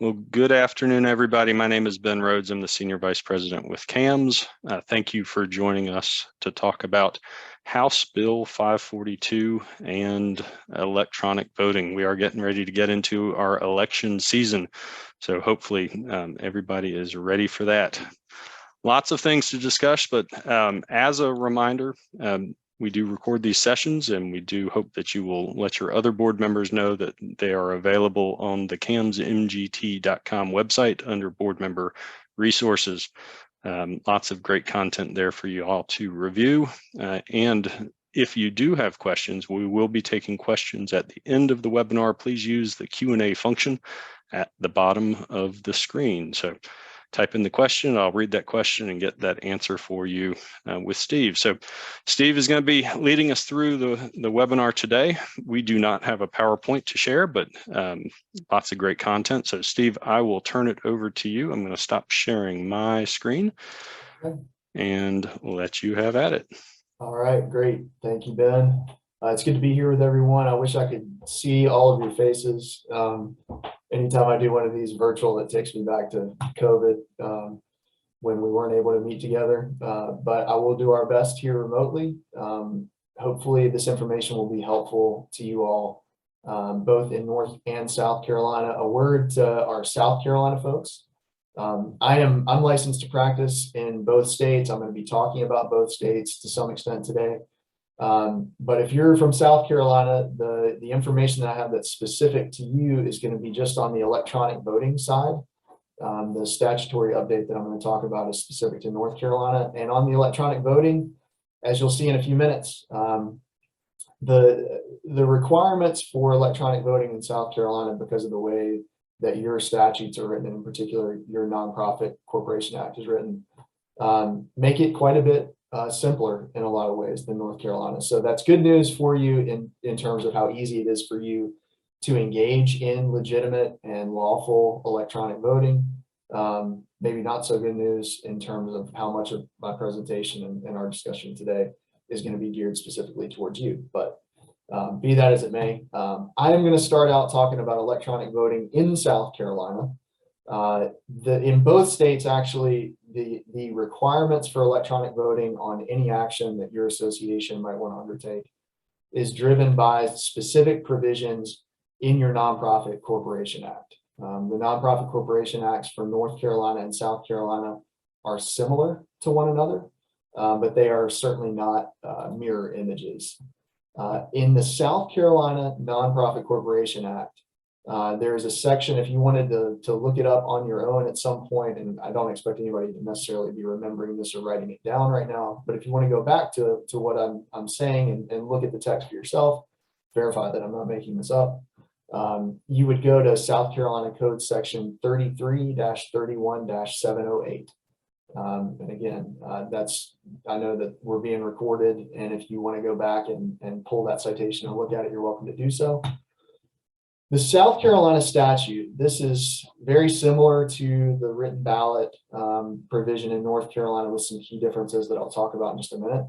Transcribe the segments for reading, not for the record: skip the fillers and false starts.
Well, good afternoon, everybody. My name is Ben Rhodes. I'm the Senior Vice President with CAMS. Thank you for joining us to talk about House Bill 542 and electronic voting. We are getting ready to get into our election season, so hopefully everybody is ready for that. Lots of things to discuss, but as a reminder, we do record these sessions, and we do hope that you will let your other board members know that they are available on the camsmgt.com website under board member resources. Lots of great content there for you all to review. And if you do have questions, we will be taking questions at the end of the webinar. Please use the Q&A function at the bottom of the screen. So type in the question, I'll read that question and get that answer for you with Steve. So Steve is going to be leading us through the webinar today. We do not have a PowerPoint to share, but lots of great content. So Steve, I will turn it over to you. I'm going to stop sharing my screen and let you have at it. All right, great. Thank you, Ben. It's good to be here with everyone. I wish I could see all of your faces. Anytime I do one of these virtual, it takes me back to COVID when we weren't able to meet together. But I will do our best here remotely. Hopefully this information will be helpful to you all, both in North and South Carolina. A word to our South Carolina folks. I'm licensed to practice in both states. I'm going to be talking about both states to some extent today. But if you're from South Carolina, the information that I have that's specific to you is going to be just on the electronic voting side. The statutory update that I'm going to talk about is specific to North Carolina. And on the electronic voting, as you'll see in a few minutes, the requirements for electronic voting in South Carolina, because of the way that your statutes are written, in particular your Nonprofit Corporation Act is written, make it quite a bit simpler in a lot of ways than North Carolina. So that's good news for you in terms of how easy it is for you to engage in legitimate and lawful electronic voting. Maybe not so good news in terms of how much of my presentation and our discussion today is going to be geared specifically towards you. But be that as it may, I am going to start out talking about electronic voting in South Carolina. In both states, actually, the requirements for electronic voting on any action that your association might want to undertake is driven by specific provisions in your Nonprofit Corporation Act. The Nonprofit Corporation Acts for North Carolina and South Carolina are similar to one another, but they are certainly not mirror images. In the South Carolina Nonprofit Corporation Act, there is a section, if you wanted to look it up on your own at some point, and I don't expect anybody to necessarily be remembering this or writing it down right now, but if you want to go back to what I'm saying and look at the text for yourself, verify that I'm not making this up, you would go to South Carolina Code section 33-31-708. And again, I know that we're being recorded, and if you want to go back and pull that citation and look at it, you're welcome to do so. The South Carolina statute, this is very similar to the written ballot provision in North Carolina with some key differences that I'll talk about in just a minute.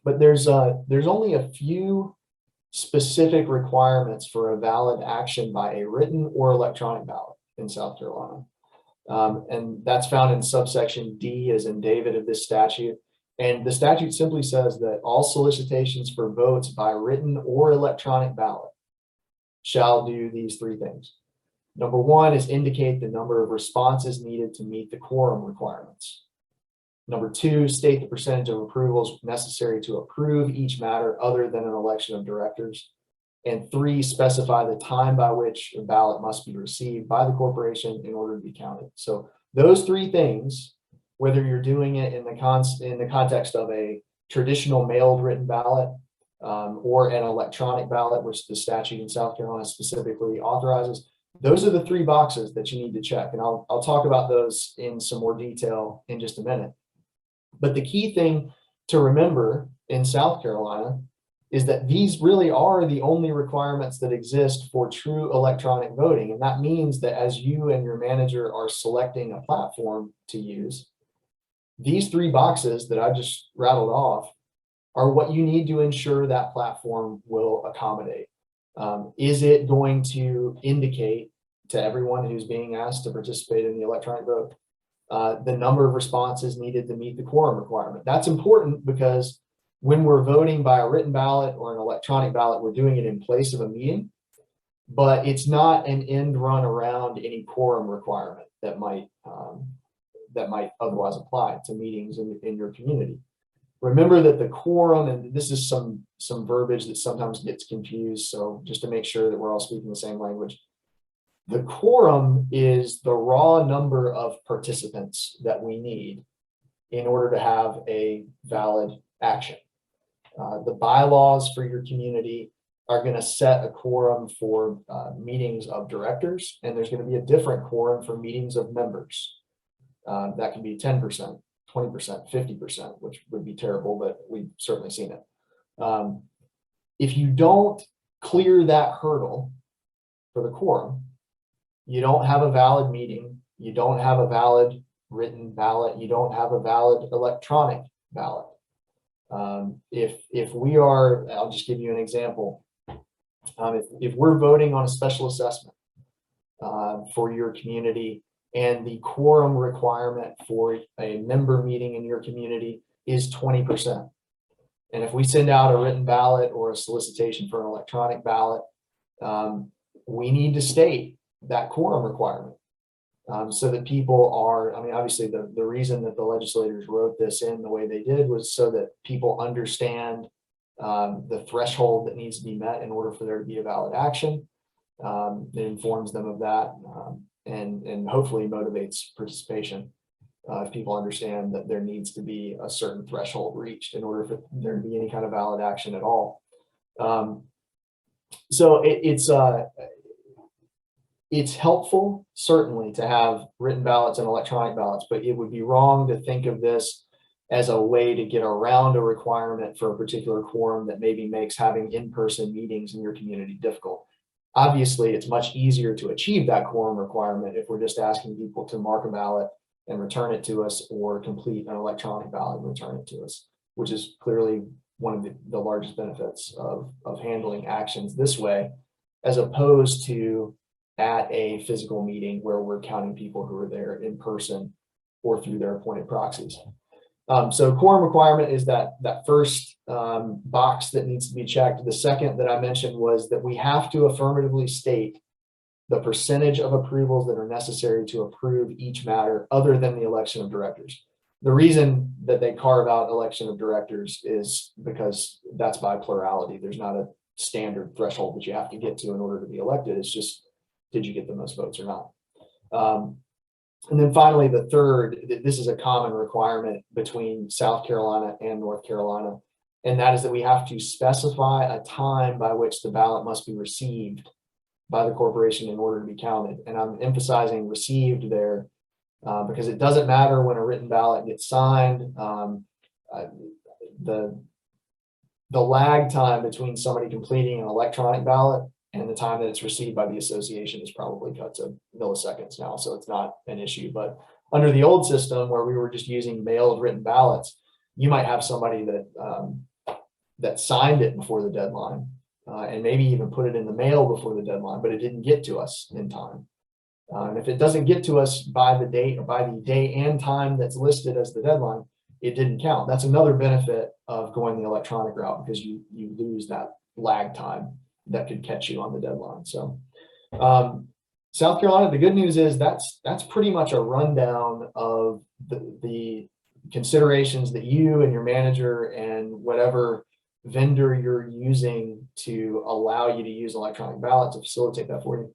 But there's only a few specific requirements for a valid action by a written or electronic ballot in South Carolina. And that's found in subsection D, as in David, of this statute. And the statute simply says that all solicitations for votes by written or electronic ballot shall do these three things. Number one is indicate the number of responses needed to meet the quorum requirements. Number two, state the percentage of approvals necessary to approve each matter other than an election of directors. And three, specify the time by which a ballot must be received by the corporation in order to be counted. So those three things, whether you're doing it in the context of a traditional mailed written ballot or an electronic ballot, which the statute in South Carolina specifically authorizes, those are the three boxes that you need to check. And I'll talk about those in some more detail in just a minute. But the key thing to remember in South Carolina is that these really are the only requirements that exist for true electronic voting. And that means that as you and your manager are selecting a platform to use, these three boxes that I just rattled off are what you need to ensure that platform will accommodate. Is it going to indicate to everyone who's being asked to participate in the electronic vote. The number of responses needed to meet the quorum requirement. That's important because when we're voting by a written ballot or an electronic ballot, we're doing it in place of a meeting, but it's not an end run around any quorum requirement that might otherwise apply to meetings in your community. Remember that the quorum, and this is some verbiage that sometimes gets confused, so just to make sure that we're all speaking the same language. The quorum is the raw number of participants that we need in order to have a valid action. The bylaws for your community are going to set a quorum for meetings of directors, and there's going to be a different quorum for meetings of members. That can be 10%, 20%, 50%, which would be terrible, but we've certainly seen it. If you don't clear that hurdle for the quorum, you don't have a valid meeting, you don't have a valid written ballot, you don't have a valid electronic ballot. If we are, I'll just give you an example. If we're voting on a special assessment for your community, and the quorum requirement for a member meeting in your community is 20%. And if we send out a written ballot or a solicitation for an electronic ballot, we need to state that quorum requirement so that people are, I mean, obviously the reason that the legislators wrote this in the way they did was so that people understand the threshold that needs to be met in order for there to be a valid action. It informs them of that. And hopefully motivates participation if people understand that there needs to be a certain threshold reached in order for there to be any kind of valid action at all. So it's helpful, certainly, to have written ballots and electronic ballots, but it would be wrong to think of this as a way to get around a requirement for a particular quorum that maybe makes having in-person meetings in your community difficult. Obviously, it's much easier to achieve that quorum requirement if we're just asking people to mark a ballot and return it to us, or complete an electronic ballot and return it to us, which is clearly one of the largest benefits of handling actions this way, as opposed to at a physical meeting where we're counting people who are there in person or through their appointed proxies. So quorum requirement is that first box that needs to be checked. The second that I mentioned was that we have to affirmatively state the percentage of approvals that are necessary to approve each matter other than the election of directors. The reason that they carve out election of directors is because that's by plurality. There's not a standard threshold that you have to get to in order to be elected. It's just, did you get the most votes or not? And then finally, the third, this is a common requirement between South Carolina and North Carolina, and that is that we have to specify a time by which the ballot must be received by the corporation in order to be counted. And I'm emphasizing received there because it doesn't matter when a written ballot gets signed. The lag time between somebody completing an electronic ballot and the time that it's received by the association is probably cut to milliseconds now, so it's not an issue. But under the old system where we were just using mailed written ballots, you might have somebody that signed it before the deadline and maybe even put it in the mail before the deadline, but it didn't get to us in time. And if it doesn't get to us by the date or by the day and time that's listed as the deadline, it didn't count. That's another benefit of going the electronic route, because you lose that lag time that could catch you on the deadline. So South Carolina, the good news is that's pretty much a rundown of the considerations that you and your manager and whatever vendor you're using to allow you to use electronic ballot to facilitate that for you.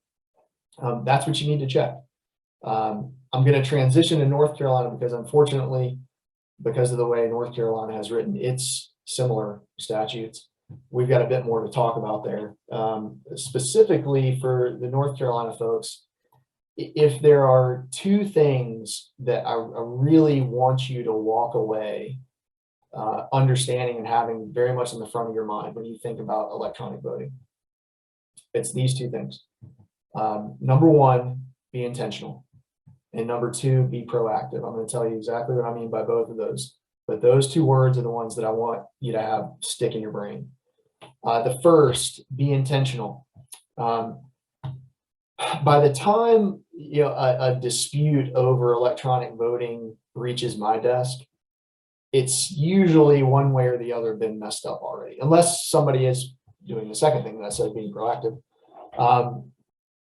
That's what you need to check. I'm going to transition to North Carolina because, unfortunately, because of the way North Carolina has written its similar statutes, we've got a bit more to talk about there. Specifically for the North Carolina folks, if there are two things that I really want you to walk away understanding and having very much in the front of your mind when you think about electronic voting, it's these two things. Number one, be intentional. And number two, be proactive. I'm going to tell you exactly what I mean by both of those. But those two words are the ones that I want you to have stick in your brain. The first, be intentional. by the time a dispute over electronic voting reaches my desk, it's usually one way or the other been messed up already, unless somebody is doing the second thing that I said, being proactive.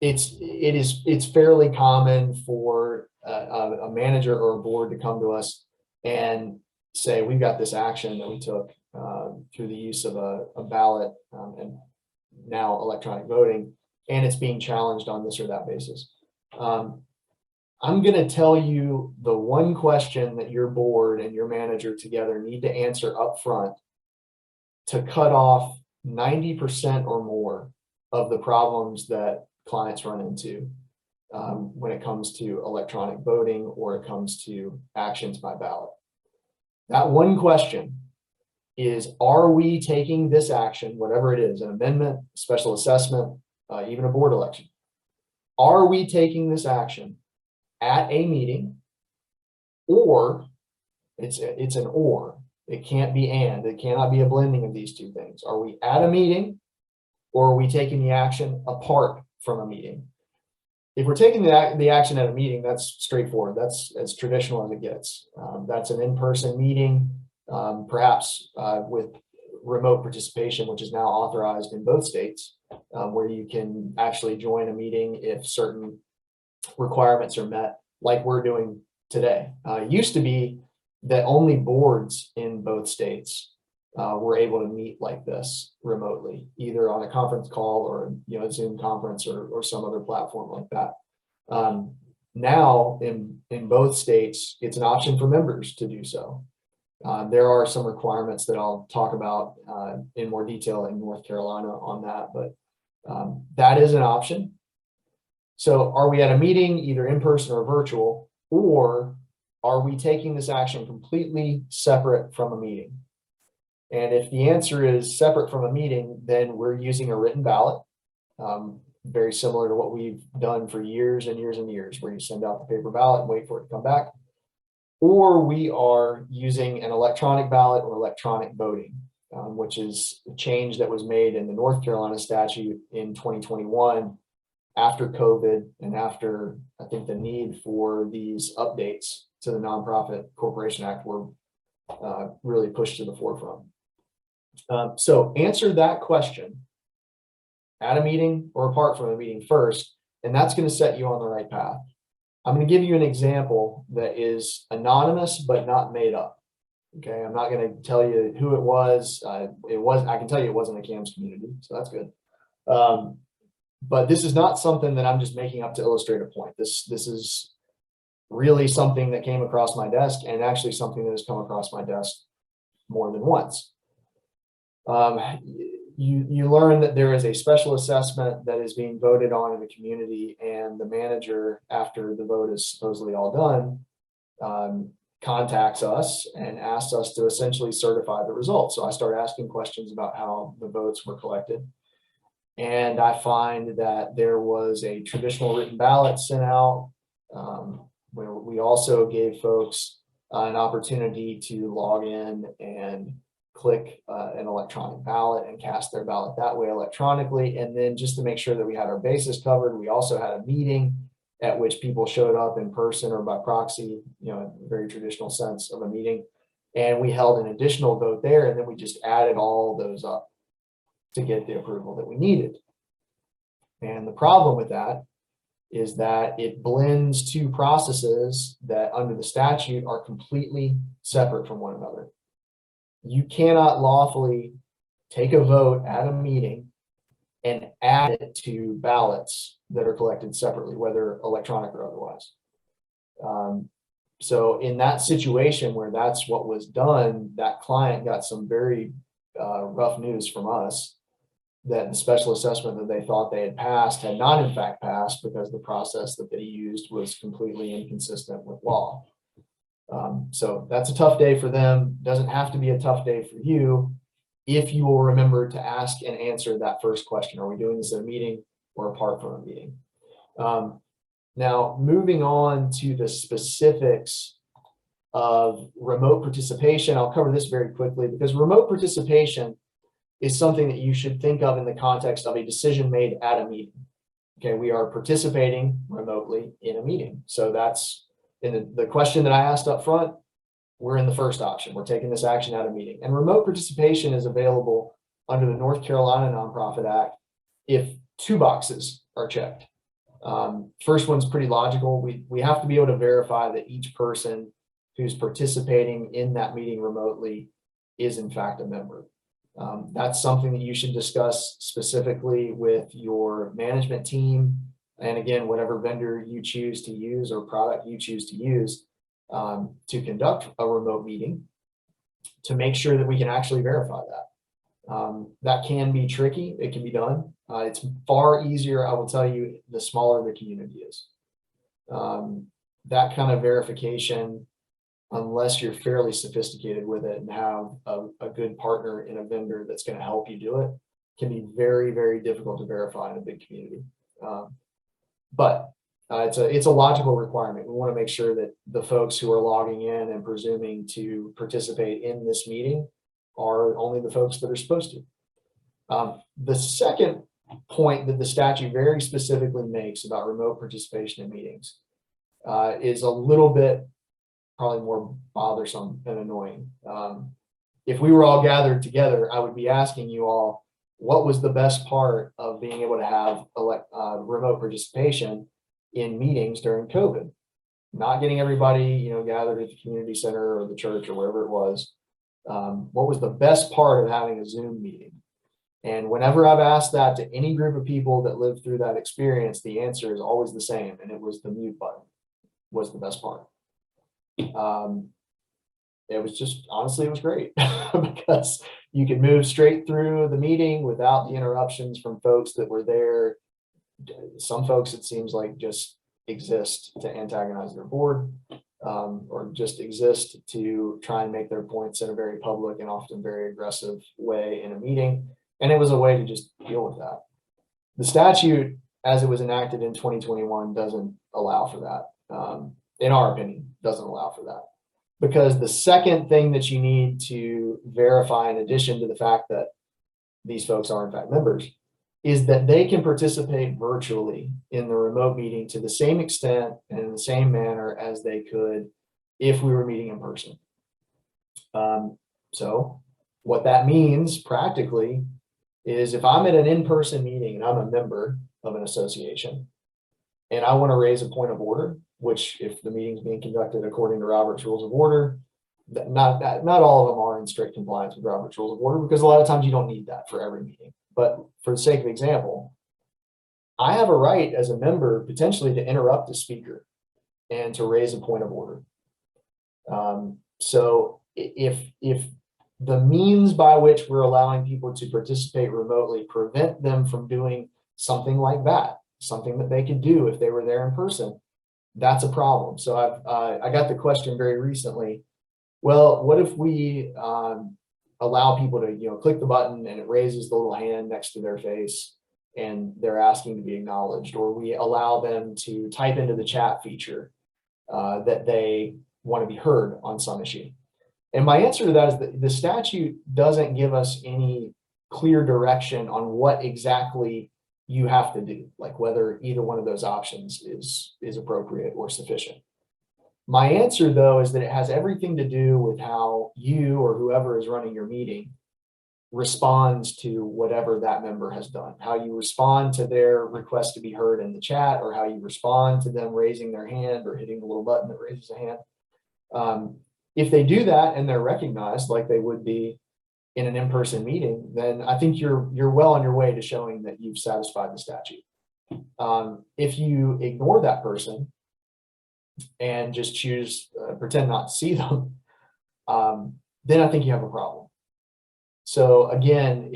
It's fairly common for a manager or a board to come to us and say, we've got this action that we took through the use of a ballot and now electronic voting, and it's being challenged on this or that basis. I'm going to tell you the one question that your board and your manager together need to answer up front to cut off 90% or more of the problems that clients run into when it comes to electronic voting or it comes to actions by ballot. That one question is, are we taking this action, whatever it is, an amendment, special assessment, even a board election? Are we taking this action at a meeting, or it's an or, it can't be and, it cannot be a blending of these two things. Are we at a meeting, or are we taking the action apart from a meeting? If we're taking the action at a meeting, that's straightforward. That's as traditional as it gets. That's an in-person meeting, perhaps with remote participation, which is now authorized in both states, where you can actually join a meeting if certain requirements are met, like we're doing today. It used to be that only boards in both states were able to meet like this remotely, either on a conference call or a Zoom conference or some other platform like that. Now in both states, it's an option for members to do so. There are some requirements that I'll talk about in more detail in North Carolina on that, but that is an option. So are we at a meeting, either in person or virtual, or are we taking this action completely separate from a meeting? And if the answer is separate from a meeting, then we're using a written ballot, very similar to what we've done for years and years and years, where you send out the paper ballot and wait for it to come back. Or we are using an electronic ballot or electronic voting, which is a change that was made in the North Carolina statute in 2021 after COVID and after, I think, the need for these updates to the Nonprofit Corporation Act were really pushed to the forefront. So answer that question at a meeting or apart from a meeting first, and that's going to set you on the right path. I'm going to give you an example that is anonymous but not made up. Okay, I'm not going to tell you who it was. I can tell you it wasn't a CAMS community, so that's good. But this is not something that I'm just making up to illustrate a point. This is really something that came across my desk, and actually something that has come across my desk more than once. You learn that there is a special assessment that is being voted on in the community, and the manager, after the vote is supposedly all done, contacts us and asks us to essentially certify the results. So I start asking questions about how the votes were collected. And I find that there was a traditional written ballot sent out, where we also gave folks an opportunity to log in and click an electronic ballot and cast their ballot that way electronically. And then, just to make sure that we had our bases covered, we also had a meeting at which people showed up in person or by proxy, a very traditional sense of a meeting. And we held an additional vote there, and then we just added all those up to get the approval that we needed. And the problem with that is that it blends two processes that under the statute are completely separate from one another. You cannot lawfully take a vote at a meeting and add it to ballots that are collected separately, whether electronic or otherwise. So in that situation where that's what was done, that client got some very rough news from us that the special assessment that they thought they had passed had not in fact passed, because the process that they used was completely inconsistent with law. So that's a tough day for them. Doesn't have to be a tough day for you if you will remember to ask and answer that first question. Are we doing this at a meeting or apart from a meeting? Now, moving on to the specifics of remote participation, I'll cover this very quickly, because remote participation is something that you should think of in the context of a decision made at a meeting. Okay, we are participating remotely in a meeting. So that's in the question that I asked up front. We're in the first option. We're taking this action at a meeting, and remote participation is available under the North Carolina Nonprofit Act if two boxes are checked. First one's pretty logical. We have to be able to verify that each person who's participating in that meeting remotely is in fact a member. That's something that you should discuss specifically with your management team. And again, whatever vendor you choose to use or product you choose to use to conduct a remote meeting, to make sure that we can actually verify that. That can be tricky. It can be done. It's far easier, I will tell you, the smaller the community is. That kind of verification, unless you're fairly sophisticated with it and have a good partner in a vendor that's going to help you do it, can be very, very difficult to verify in a big community. But it's a logical requirement. We want to make sure that the folks who are logging in and presuming to participate in this meeting are only the folks that are supposed to. The second point that the statute very specifically makes about remote participation in meetings is a little bit probably more bothersome and annoying. If we were all gathered together, I would be asking you all, what was the best part of being able to have remote participation in meetings during COVID? Not getting everybody, gathered at the community center or the church or wherever it was. What was the best part of having a Zoom meeting? And whenever I've asked that to any group of people that lived through that experience, the answer is always the same, and it was the mute button was the best part. It was just, honestly, it was great because you could move straight through the meeting without the interruptions from folks that were there. Some folks, it seems like, just exist to antagonize their board, or just exist to try and make their points in a very public and often very aggressive way in a meeting. And it was a way to just deal with that. The statute, as it was enacted in 2021, doesn't allow for that. In our opinion, doesn't allow for that. Because the second thing that you need to verify, in addition to the fact that these folks are in fact members, is that they can participate virtually in the remote meeting to the same extent and in the same manner as they could if we were meeting in person. So what that means practically is if I'm at an in-person meeting and I'm a member of an association and I want to raise a point of order, which if the meeting is being conducted according to Robert's Rules of Order, not all of them are in strict compliance with Robert's Rules of Order, because a lot of times you don't need that for every meeting. But for the sake of example, I have a right as a member potentially to interrupt a speaker and to raise a point of order. So if the means by which we're allowing people to participate remotely prevent them from doing something like that, something that they could do if they were there in person, that's a problem. So I got the question very recently, well, what if we allow people to click the button and it raises the little hand next to their face and they're asking to be acknowledged, or we allow them to type into the chat feature that they want to be heard on some issue? And my answer to that is that the statute doesn't give us any clear direction on what exactly you have to do, like whether either one of those options is appropriate or sufficient. My answer, though, is that it has everything to do with how you or whoever is running your meeting responds to whatever that member has done, how you respond to their request to be heard in the chat, or how you respond to them raising their hand or hitting the little button that raises a hand. If they do that and they're recognized like they would be in an in-person meeting, then I think you're well on your way to showing that you've satisfied the statute. If you ignore that person and just choose pretend not to see them, then I think you have a problem. So again,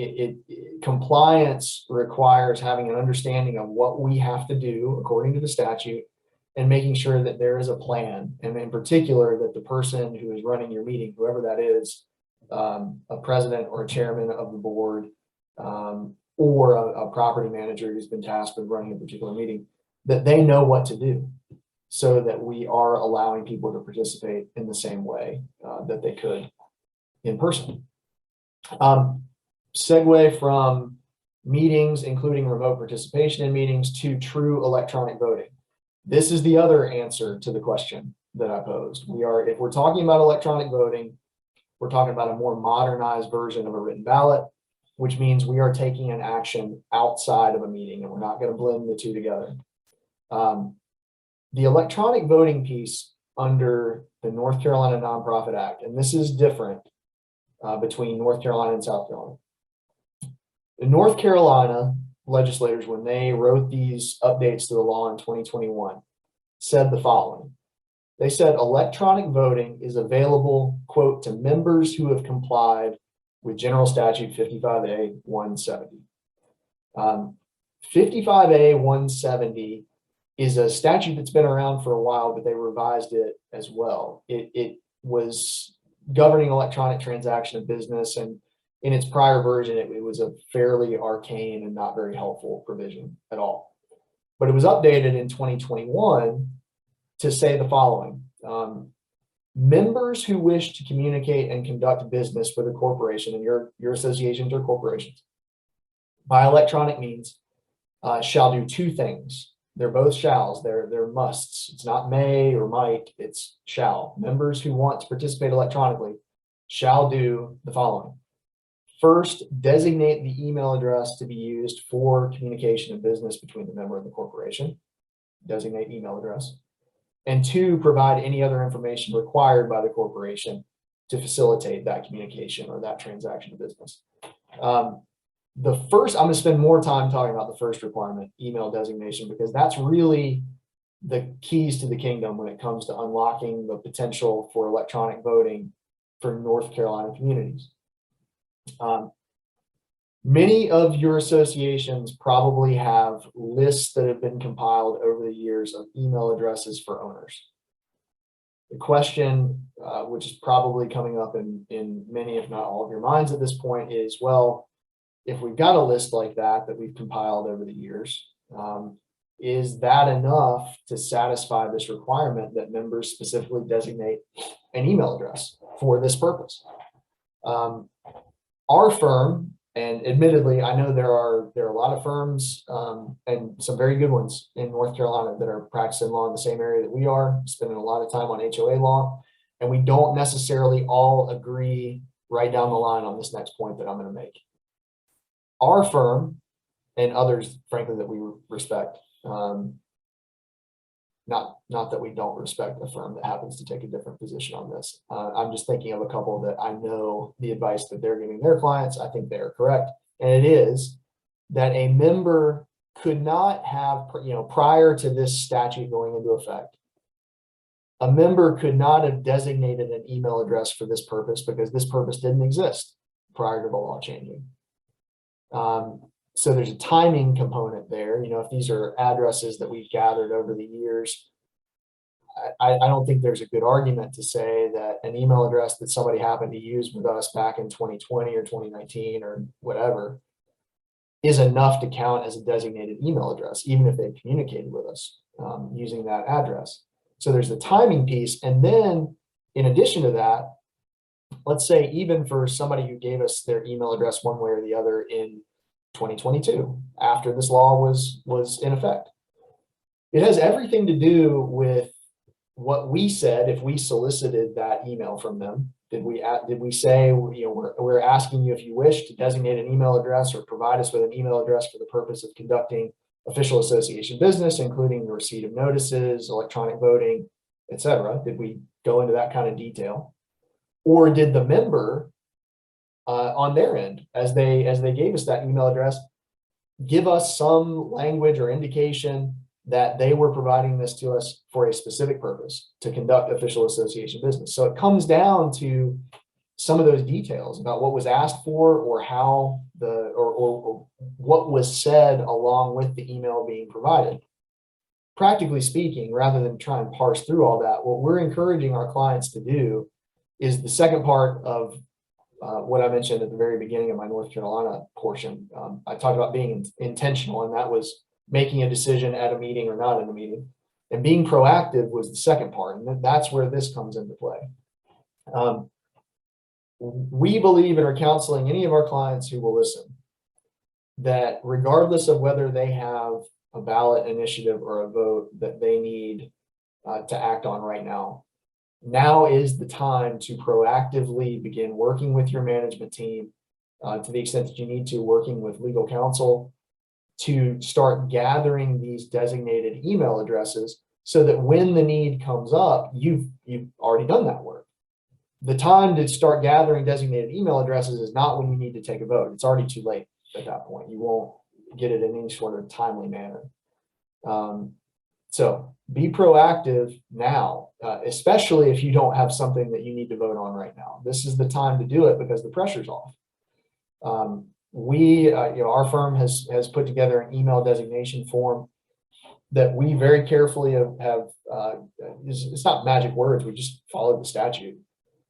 compliance requires having an understanding of what we have to do according to the statute and making sure that there is a plan, and in particular that the person who is running your meeting, whoever that is, a president or a chairman of the board, or a property manager who's been tasked with running a particular meeting, that they know what to do so that we are allowing people to participate in the same way that they could in person. Segue from meetings, including remote participation in meetings, to true electronic voting. This is the other answer to the question that I posed. If we're talking about electronic voting, we're talking about a more modernized version of a written ballot, which means we are taking an action outside of a meeting, and we're not going to blend the two together. The electronic voting piece under the North Carolina Nonprofit Act, and this is different between North Carolina and South Carolina. The North Carolina legislators, when they wrote these updates to the law in 2021, said the following. They said electronic voting is available, quote, to members who have complied with General Statute 55A 170. 55A 170 is a statute that's been around for a while, but they revised it as well. It was governing electronic transaction of business, and in its prior version, it was a fairly arcane and not very helpful provision at all. But it was updated in 2021 to say the following. Members who wish to communicate and conduct business with a corporation, and your associations or corporations, by electronic means, shall do two things. They're both shalls, they're musts. It's not may or might, it's shall. Members who want to participate electronically shall do the following. First, designate the email address to be used for communication of business between the member and the corporation. Designate email address. And two, provide any other information required by the corporation to facilitate that communication or that transaction of business. The first, I'm going to spend more time talking about the first requirement, email designation, because that's really the keys to the kingdom when it comes to unlocking the potential for electronic voting for North Carolina communities. Many of your associations probably have lists that have been compiled over the years of email addresses for owners. The question, which is probably coming up in many, if not all of your minds at this point, is, well, if we've got a list like that we've compiled over the years, is that enough to satisfy this requirement that members specifically designate an email address for this purpose? Our firm, and admittedly, I know there are a lot of firms and some very good ones in North Carolina that are practicing law in the same area that we are, spending a lot of time on HOA law, and we don't necessarily all agree right down the line on this next point that I'm going to make. Our firm and others, frankly, that we respect, not that we don't respect a firm that happens to take a different position on this. I'm just thinking of a couple that I know the advice that they're giving their clients. I think they are correct. And it is that a member could not have, prior to this statute going into effect, a member could not have designated an email address for this purpose because this purpose didn't exist prior to the law changing. So there's a timing component there. If these are addresses that we've gathered over the years, I don't think there's a good argument to say that an email address that somebody happened to use with us back in 2020 or 2019 or whatever is enough to count as a designated email address, even if they've communicated with us using that address. So there's the timing piece. And then in addition to that, let's say even for somebody who gave us their email address one way or the other in 2022, after this law was in effect, it has everything to do with what we said. If we solicited that email from them, did we say, we're asking you, if you wish to designate an email address or provide us with an email address for the purpose of conducting official association business, including the receipt of notices, electronic voting, etc.? Did we go into that kind of detail? Or did the member on their end, as they gave us that email address, give us some language or indication that they were providing this to us for a specific purpose, to conduct official association business? So it comes down to some of those details about what was asked for, or how or what was said along with the email being provided. Practically speaking, rather than try and parse through all that, what we're encouraging our clients to do is the second part of what I mentioned at the very beginning of my North Carolina portion. I talked about being intentional, and that was making a decision at a meeting or not in a meeting. And being proactive was the second part, and that's where this comes into play. We believe and are counseling any of our clients who will listen that regardless of whether they have a ballot initiative or a vote that they need to act on right now, now is the time to proactively begin working with your management team, to the extent that you need to, working with legal counsel, to start gathering these designated email addresses so that when the need comes up, you've already done that work. The time to start gathering designated email addresses is not when you need to take a vote. It's already too late at that point. You won't get it in any sort of timely manner. So be proactive now, especially if you don't have something that you need to vote on right now. This is the time to do it because the pressure's off. Our firm has put together an email designation form that we very carefully have it's not magic words. We just followed the statute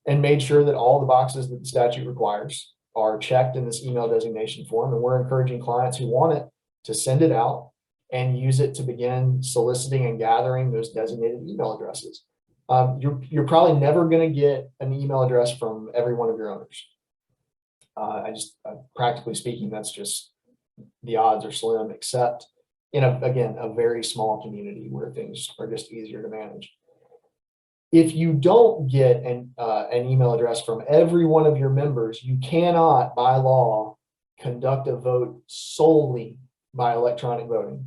and made sure that all the boxes that the statute requires are checked in this email designation form. And we're encouraging clients who want it to send it out and use it to begin soliciting and gathering those designated email addresses. You're probably never going to get an email address from every one of your owners. Practically speaking, that's just, the odds are slim, except in a very small community where things are just easier to manage. If you don't get an email address from every one of your members, you cannot, by law, conduct a vote solely by electronic voting.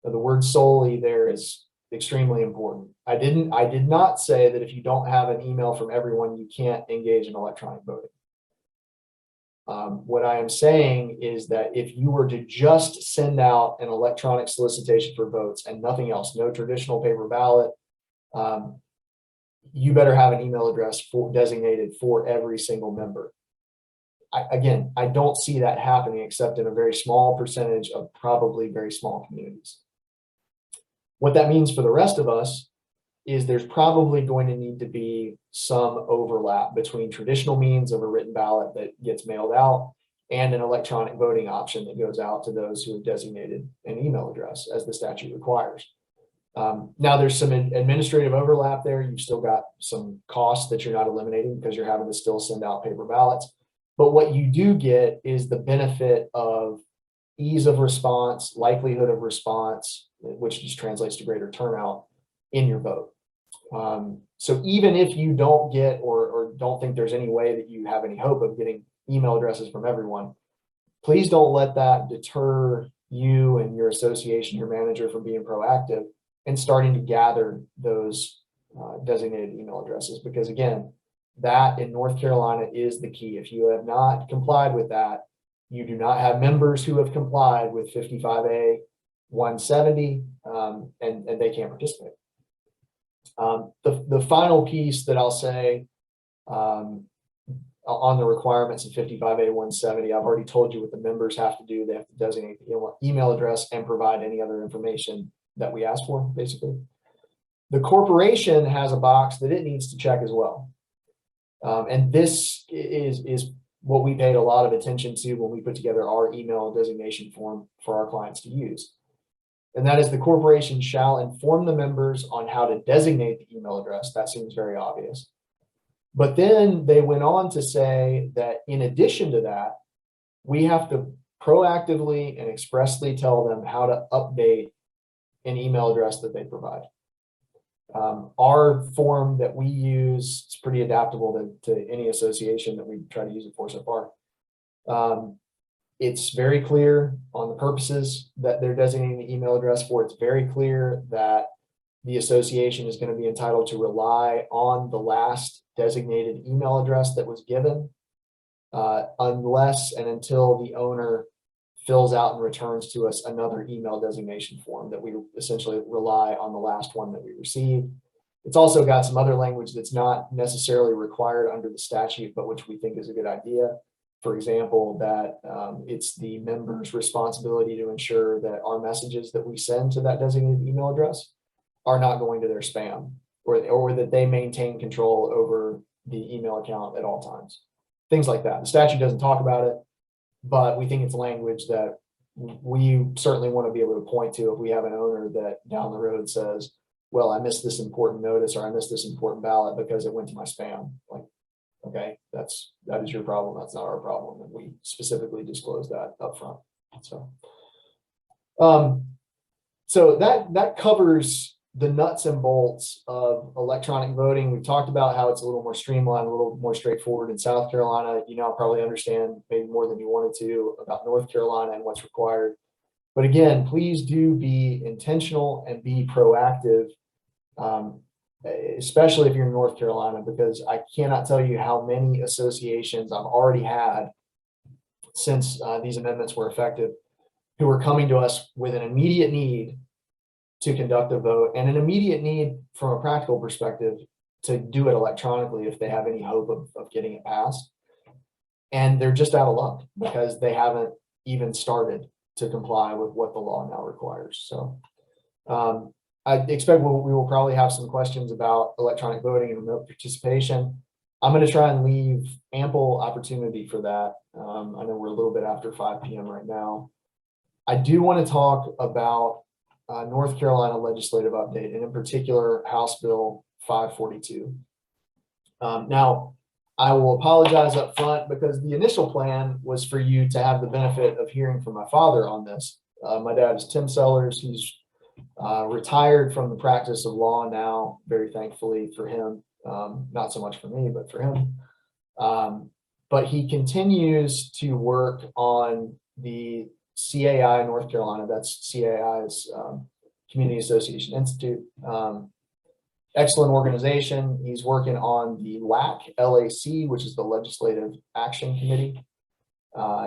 Now, the word solely there is extremely important. I did not say that if you don't have an email from everyone, you can't engage in electronic voting. What I am saying is that if you were to just send out an electronic solicitation for votes and nothing else, no traditional paper ballot, you better have an email address designated for every single member. I don't see that happening except in a very small percentage of probably very small communities. What that means for the rest of us is there's probably going to need to be some overlap between traditional means of a written ballot that gets mailed out and an electronic voting option that goes out to those who have designated an email address as the statute requires. Now there's some administrative overlap there. You've still got some costs that you're not eliminating because you're having to still send out paper ballots. But what you do get is the benefit of ease of response, likelihood of response, which just translates to greater turnout in your vote. So even if you don't get or don't think there's any way that you have any hope of getting email addresses from everyone, please don't let that deter you and your association, your manager, from being proactive and starting to gather those designated email addresses. Because again, that in North Carolina is the key. If you have not complied with that, you do not have members who have complied with 55A 170, and they can't participate. The final piece that I'll say on the requirements of 55A 170, I've already told you what the members have to do. They have to designate the email address and provide any other information that we ask for, basically. The corporation has a box that it needs to check as well. And this is what we paid a lot of attention to when we put together our email designation form for our clients to use. And that is, the corporation shall inform the members on how to designate the email address. That seems very obvious. But then they went on to say that in addition to that, we have to proactively and expressly tell them how to update an email address that they provide. Our form that we use is pretty adaptable to any association that we try to use it for so far. It's very clear on the purposes that they're designating the email address for. It's very clear that the association is going to be entitled to rely on the last designated email address that was given, unless and until the owner fills out and returns to us another email designation form that we essentially rely on the last one that we received. It's also got some other language that's not necessarily required under the statute, but which we think is a good idea. For example, that it's the member's responsibility to ensure that our messages that we send to that designated email address are not going to their spam, or that they maintain control over the email account at all times. Things like that. The statute doesn't talk about it, but we think it's language that we certainly want to be able to point to if we have an owner that down the road says, well, I missed this important notice or I missed this important ballot because it went to my spam. Like, Okay, that is your problem. That's not our problem. And we specifically disclose that up front. So that covers the nuts and bolts of electronic voting. We've talked about how it's a little more streamlined, a little more straightforward in South Carolina. You now probably understand maybe more than you wanted to about North Carolina and what's required. But again, please do be intentional and be proactive, especially if you're in North Carolina, because I cannot tell you how many associations I've already had since these amendments were effective, who are coming to us with an immediate need to conduct a vote and an immediate need from a practical perspective to do it electronically if they have any hope of getting it passed. And they're just out of luck because they haven't even started to comply with what the law now requires. So I expect we will probably have some questions about electronic voting and remote participation. I'm going to try and leave ample opportunity for that. I know we're a little bit after 5 p.m. right now. I do want to talk about North Carolina legislative update, and in particular, House Bill 542. Now, I will apologize up front because the initial plan was for you to have the benefit of hearing from my father on this. My dad is Tim Sellers. He's retired from the practice of law now, very thankfully for him. Not so much for me, but for him. But he continues to work on the CAI North Carolina, that's CAI's Community Association Institute. Excellent organization. He's working on the LAC, which is the Legislative Action Committee.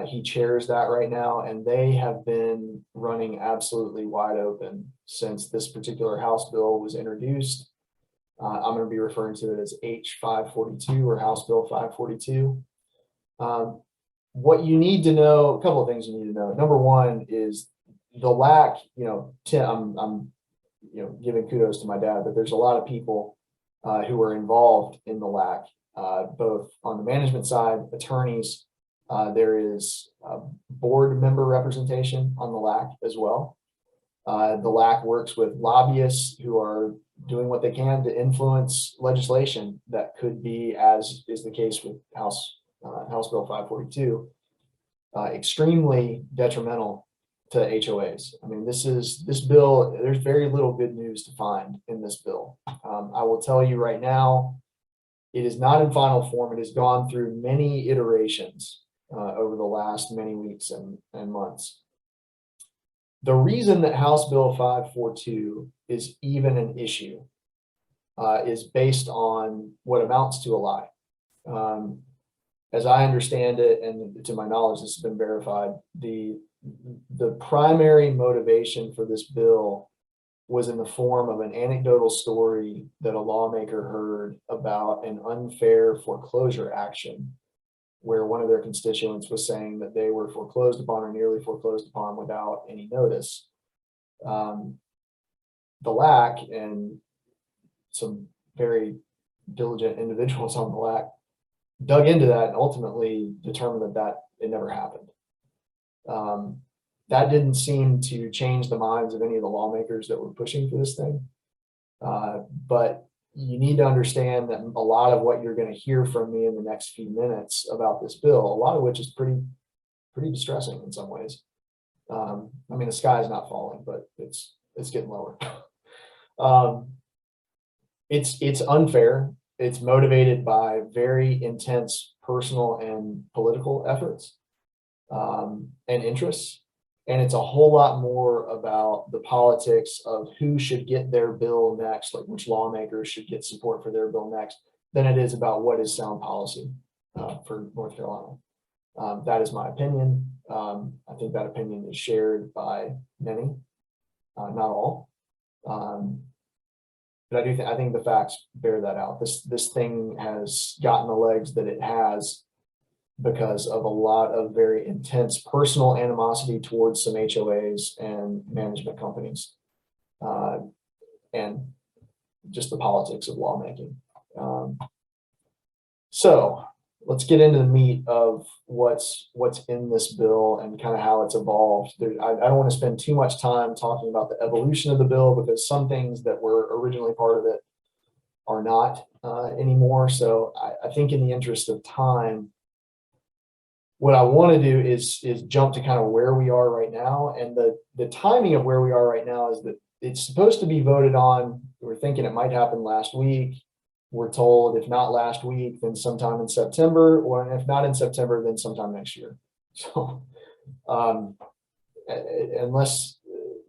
He chairs that right now, and they have been running absolutely wide open since this particular House bill was introduced. I'm going to be referring to it as H542 or House Bill 542. What you need to know, a couple of things you need to know. Number one is the LAC, Tim, I'm giving kudos to my dad, but there's a lot of people who are involved in the LAC, both on the management side, attorneys. There is board member representation on the LAC as well. The LAC works with lobbyists who are doing what they can to influence legislation that could be, as is the case with House Bill 542, extremely detrimental to HOAs. I mean, this bill, there's very little good news to find in this bill. I will tell you right now, it is not in final form. It has gone through many iterations over the last many weeks and months. The reason that House Bill 542 is even an issue is based on what amounts to a lie. As I understand it, and to my knowledge, this has been verified, the primary motivation for this bill was in the form of an anecdotal story that a lawmaker heard about an unfair foreclosure action where one of their constituents was saying that they were foreclosed upon or nearly foreclosed upon without any notice. The LAC and some very diligent individuals on the LAC dug into that and ultimately determined that it never happened. That didn't seem to change the minds of any of the lawmakers that were pushing for this thing. But you need to understand that a lot of what you're going to hear from me in the next few minutes about this bill, a lot of which is pretty distressing in some ways. I mean, the sky is not falling, but it's getting lower. It's unfair. It's motivated by very intense personal and political efforts and interests. And it's a whole lot more about the politics of who should get their bill next, like which lawmakers should get support for their bill next, than it is about what is sound policy for North Carolina. That is my opinion. I think that opinion is shared by many, not all. But I think the facts bear that out. This thing has gotten the legs that it has because of a lot of very intense personal animosity towards some HOAs and management companies, and just the politics of lawmaking. So let's get into the meat of what's in this bill and kind of how it's evolved. I don't want to spend too much time talking about the evolution of the bill because some things that were originally part of it are not anymore. So I think in the interest of time, what I want to do is jump to kind of where we are right now. And the timing of where we are right now is that it's supposed to be voted on. We're thinking it might happen last week. We're told if not last week, then sometime in September, or if not in September, then sometime next year. So unless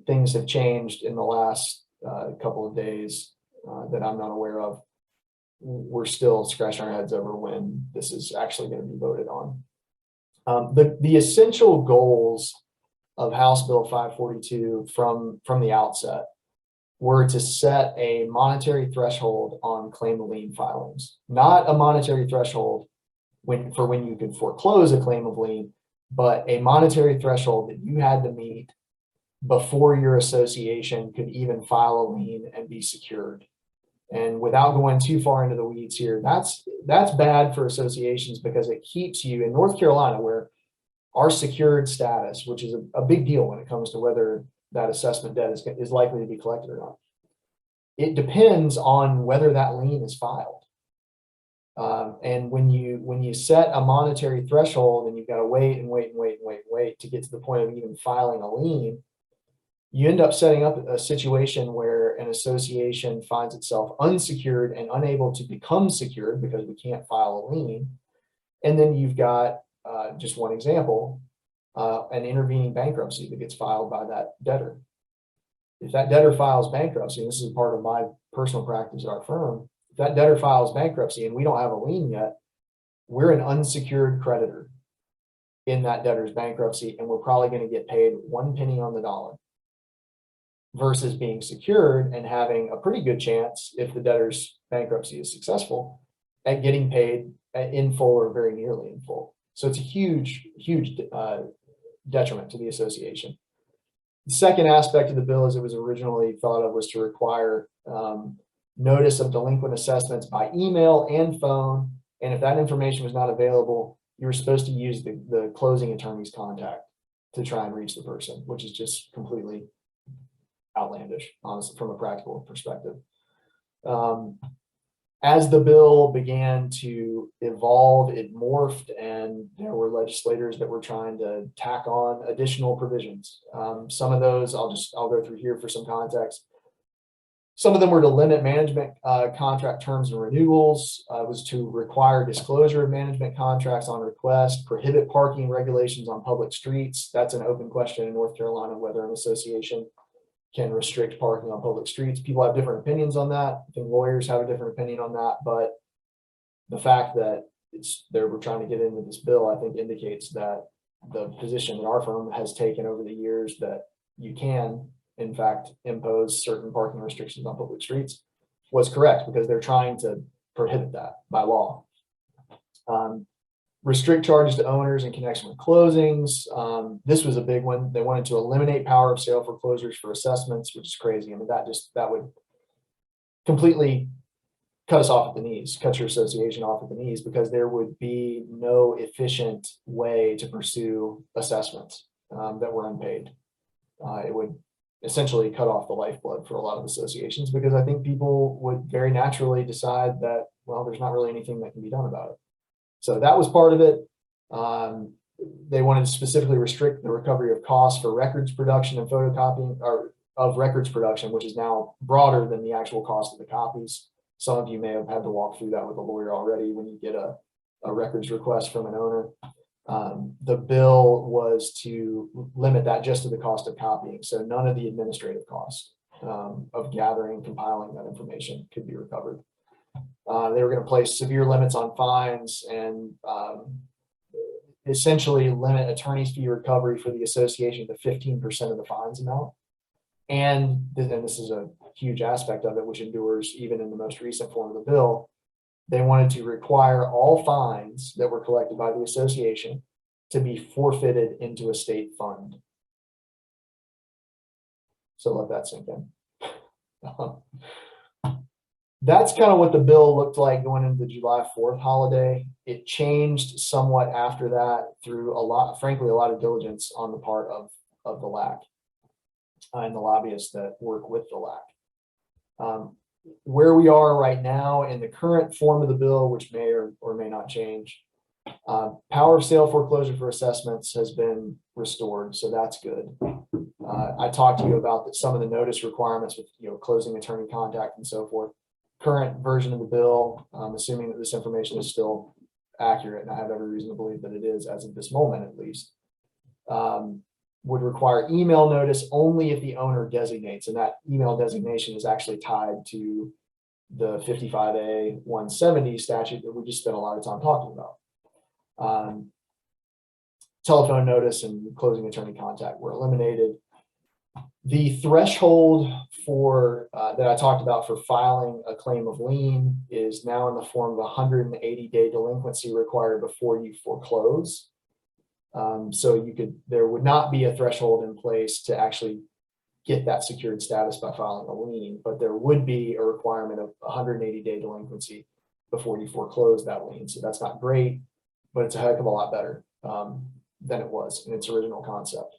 things have changed in the last couple of days that I'm not aware of, we're still scratching our heads over when this is actually going to be voted on. The essential goals of House Bill 542 from the outset were to set a monetary threshold on claim of lien filings, not a monetary threshold for when you could foreclose a claim of lien, but a monetary threshold that you had to meet before your association could even file a lien and be secured. And without going too far into the weeds here, that's bad for associations because it keeps you in North Carolina, where our secured status, which is a big deal when it comes to whether that assessment debt is likely to be collected or not. It depends on whether that lien is filed. And when you set a monetary threshold and you've got to wait to get to the point of even filing a lien, you end up setting up a situation where an association finds itself unsecured and unable to become secured because we can't file a lien. And then you've got, just one example, an intervening bankruptcy that gets filed by that debtor. If that debtor files bankruptcy, and this is part of my personal practice at our firm, if that debtor files bankruptcy and we don't have a lien yet, we're an unsecured creditor in that debtor's bankruptcy, and we're probably going to get paid 1 penny on the dollar, versus being secured and having a pretty good chance, if the debtor's bankruptcy is successful, at getting paid in full or very nearly in full. So it's a huge detriment to the association. The second aspect of the bill, as it was originally thought of, was to require notice of delinquent assessments by email and phone. And if that information was not available, you were supposed to use the closing attorney's contact to try and reach the person, which is just completely outlandish, honestly, from a practical perspective. As the bill began to evolve, it morphed, and there were legislators that were trying to tack on additional provisions. Some of those I'll go through here for some context. Some of them were to limit management contract terms and renewals. It was to require disclosure of management contracts on request, prohibit parking regulations on public streets. That's an open question in North Carolina, whether an association can restrict parking on public streets. People have different opinions on that. I think lawyers have a different opinion on that, but the fact that we're trying to get into this bill, I think, indicates that the position that our firm has taken over the years, that you can, in fact, impose certain parking restrictions on public streets, was correct, because they're trying to prohibit that by law. Restrict charges to owners in connection with closings. This was a big one. They wanted to eliminate power of sale foreclosures for assessments, which is crazy. I mean, that would completely cut us off at the knees, cut your association off at the knees, because there would be no efficient way to pursue assessments that were unpaid. It would essentially cut off the lifeblood for a lot of associations, because I think people would very naturally decide that, well, there's not really anything that can be done about it. So that was part of it. They wanted to specifically restrict the recovery of costs for records production and photocopying, or of records production, which is now broader than the actual cost of the copies. Some of you may have had to walk through that with a lawyer already when you get a records request from an owner. The bill was to limit that just to the cost of copying. So none of the administrative costs of gathering, compiling that information could be recovered. They were going to place severe limits on fines and essentially limit attorney's fee recovery for the association to 15% of the fines amount. And this is a huge aspect of it, which endures even in the most recent form of the bill. They wanted to require all fines that were collected by the association to be forfeited into a state fund. So let that sink in. That's kind of what the bill looked like going into the July 4th holiday. It changed somewhat after that through frankly, a lot of diligence on the part of the LAC and the lobbyists that work with the LAC. where we are right now in the current form of the bill, which may or may not change, power of sale foreclosure for assessments has been restored, so that's good. I talked to you about some of the notice requirements with closing attorney contact and so forth. Current version of the bill, assuming that this information is still accurate, and I have every reason to believe that it is as of this moment at least, would require email notice only if the owner designates, and that email designation is actually tied to the 55A 170 statute that we just spent a lot of time talking about. Telephone notice and closing attorney contact were eliminated. The threshold for that I talked about for filing a claim of lien is now in the form of 180-day delinquency required before you foreclose. So there would not be a threshold in place to actually get that secured status by filing a lien, but there would be a requirement of 180-day delinquency before you foreclose that lien. So that's not great, but it's a heck of a lot better than it was in its original concept.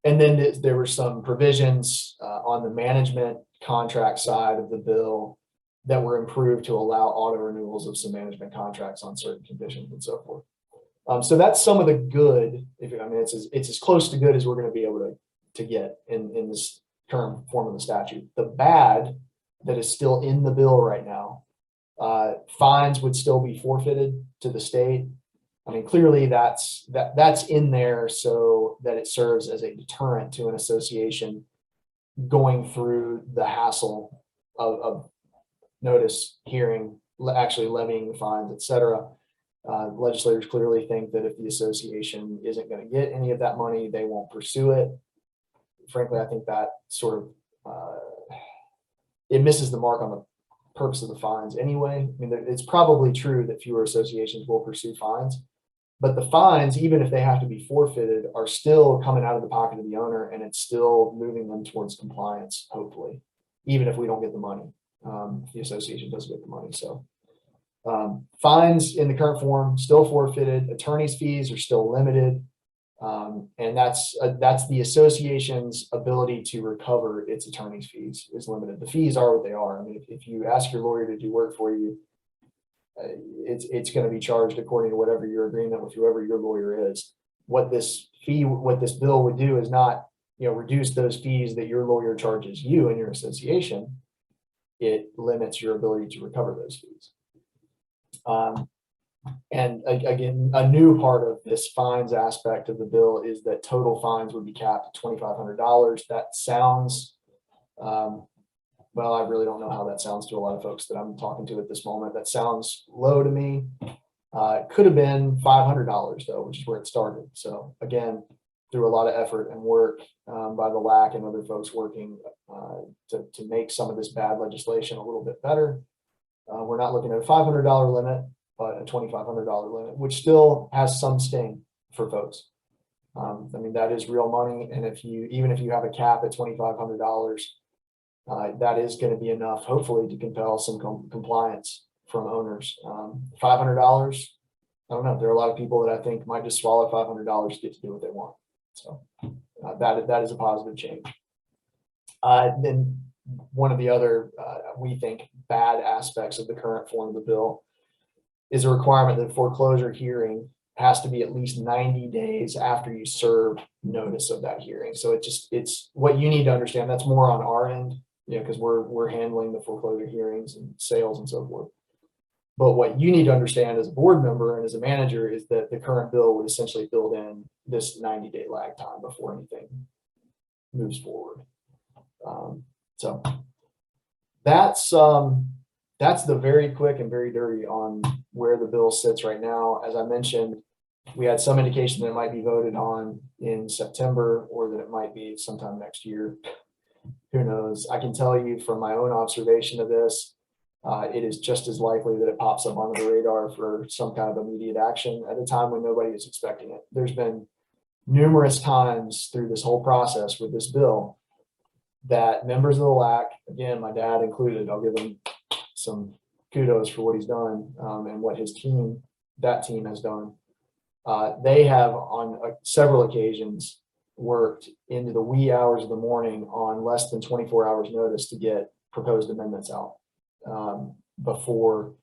And then there were some provisions on the management contract side of the bill that were improved to allow auto renewals of some management contracts on certain conditions and so forth. So that's some of the good. It's as close to good as we're going to be able to get in this current form of the statute. The bad that is still in the bill right now, fines would still be forfeited to the state. I mean, clearly that's in there so that it serves as a deterrent to an association going through the hassle of notice, hearing, actually levying the fines, et cetera. Legislators clearly think that if the association isn't going to get any of that money, they won't pursue it. Frankly, I think that sort of it misses the mark on the purpose of the fines anyway. I mean, it's probably true that fewer associations will pursue fines, but the fines, even if they have to be forfeited, are still coming out of the pocket of the owner, and it's still moving them towards compliance, hopefully, even if we don't get the money, if the association doesn't get the money. So fines in the current form still forfeited. Attorney's fees are still limited, and that's the association's ability to recover its attorney's fees is limited. The fees are what they are. I mean, if you ask your lawyer to do work for you, it's going to be charged according to whatever your agreement with whoever your lawyer is. What this bill would do is not reduce those fees that your lawyer charges you and your association. It limits your ability to recover those fees. And again, a new part of this fines aspect of the bill is that total fines would be capped at $2,500. That sounds, well, I really don't know how that sounds to a lot of folks that I'm talking to at this moment. That sounds low to me. It could have been $500 though, which is where it started. So again, through a lot of effort and work by the LAC and other folks working to make some of this bad legislation a little bit better. We're not looking at a $500 limit, but a $2,500 limit, which still has some sting for folks. I mean, that is real money. And even if you have a cap at $2,500, that is going to be enough, hopefully, to compel some compliance from owners. $500, I don't know. There are a lot of people that I think might just swallow $500 to get to do what they want. So that is a positive change. Then one of the other, we think, bad aspects of the current form of the bill is a requirement that foreclosure hearing has to be at least 90 days after you serve notice of that hearing. So it's what you need to understand. That's more on our end, because we're handling the foreclosure hearings and sales and so forth. But what you need to understand as a board member and as a manager is that the current bill would essentially build in this 90-day lag time before anything moves forward. So that's the very quick and very dirty on where the bill sits right now. As I mentioned, we had some indication that it might be voted on in September or that it might be sometime next year. Who knows? I can tell you from my own observation of this, it is just as likely that it pops up on the radar for some kind of immediate action at a time when nobody is expecting it. There's been numerous times through this whole process with this bill that members of the LAC, again, my dad included, I'll give him some kudos for what he's done and what that team has done. They have on several occasions worked into the wee hours of the morning on less than 24 hours notice to get proposed amendments out before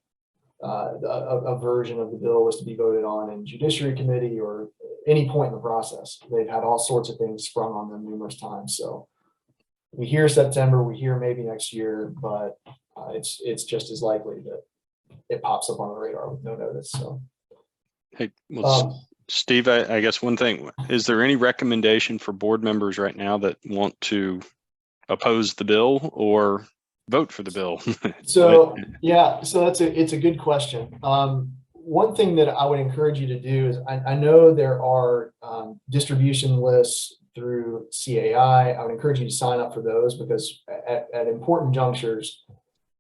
a version of the bill was to be voted on in Judiciary Committee or any point in the process. They've had all sorts of things sprung on them numerous times. So we hear September, we hear maybe next year, but it's just as likely that it pops up on the radar with no notice. So, Hey, well, Steve, I guess one thing, is there any recommendation for board members right now that want to oppose the bill or vote for the bill? So yeah, so it's a good question. One thing that I would encourage you to do is I know there are distribution lists through CAI. I would encourage you to sign up for those because at important junctures,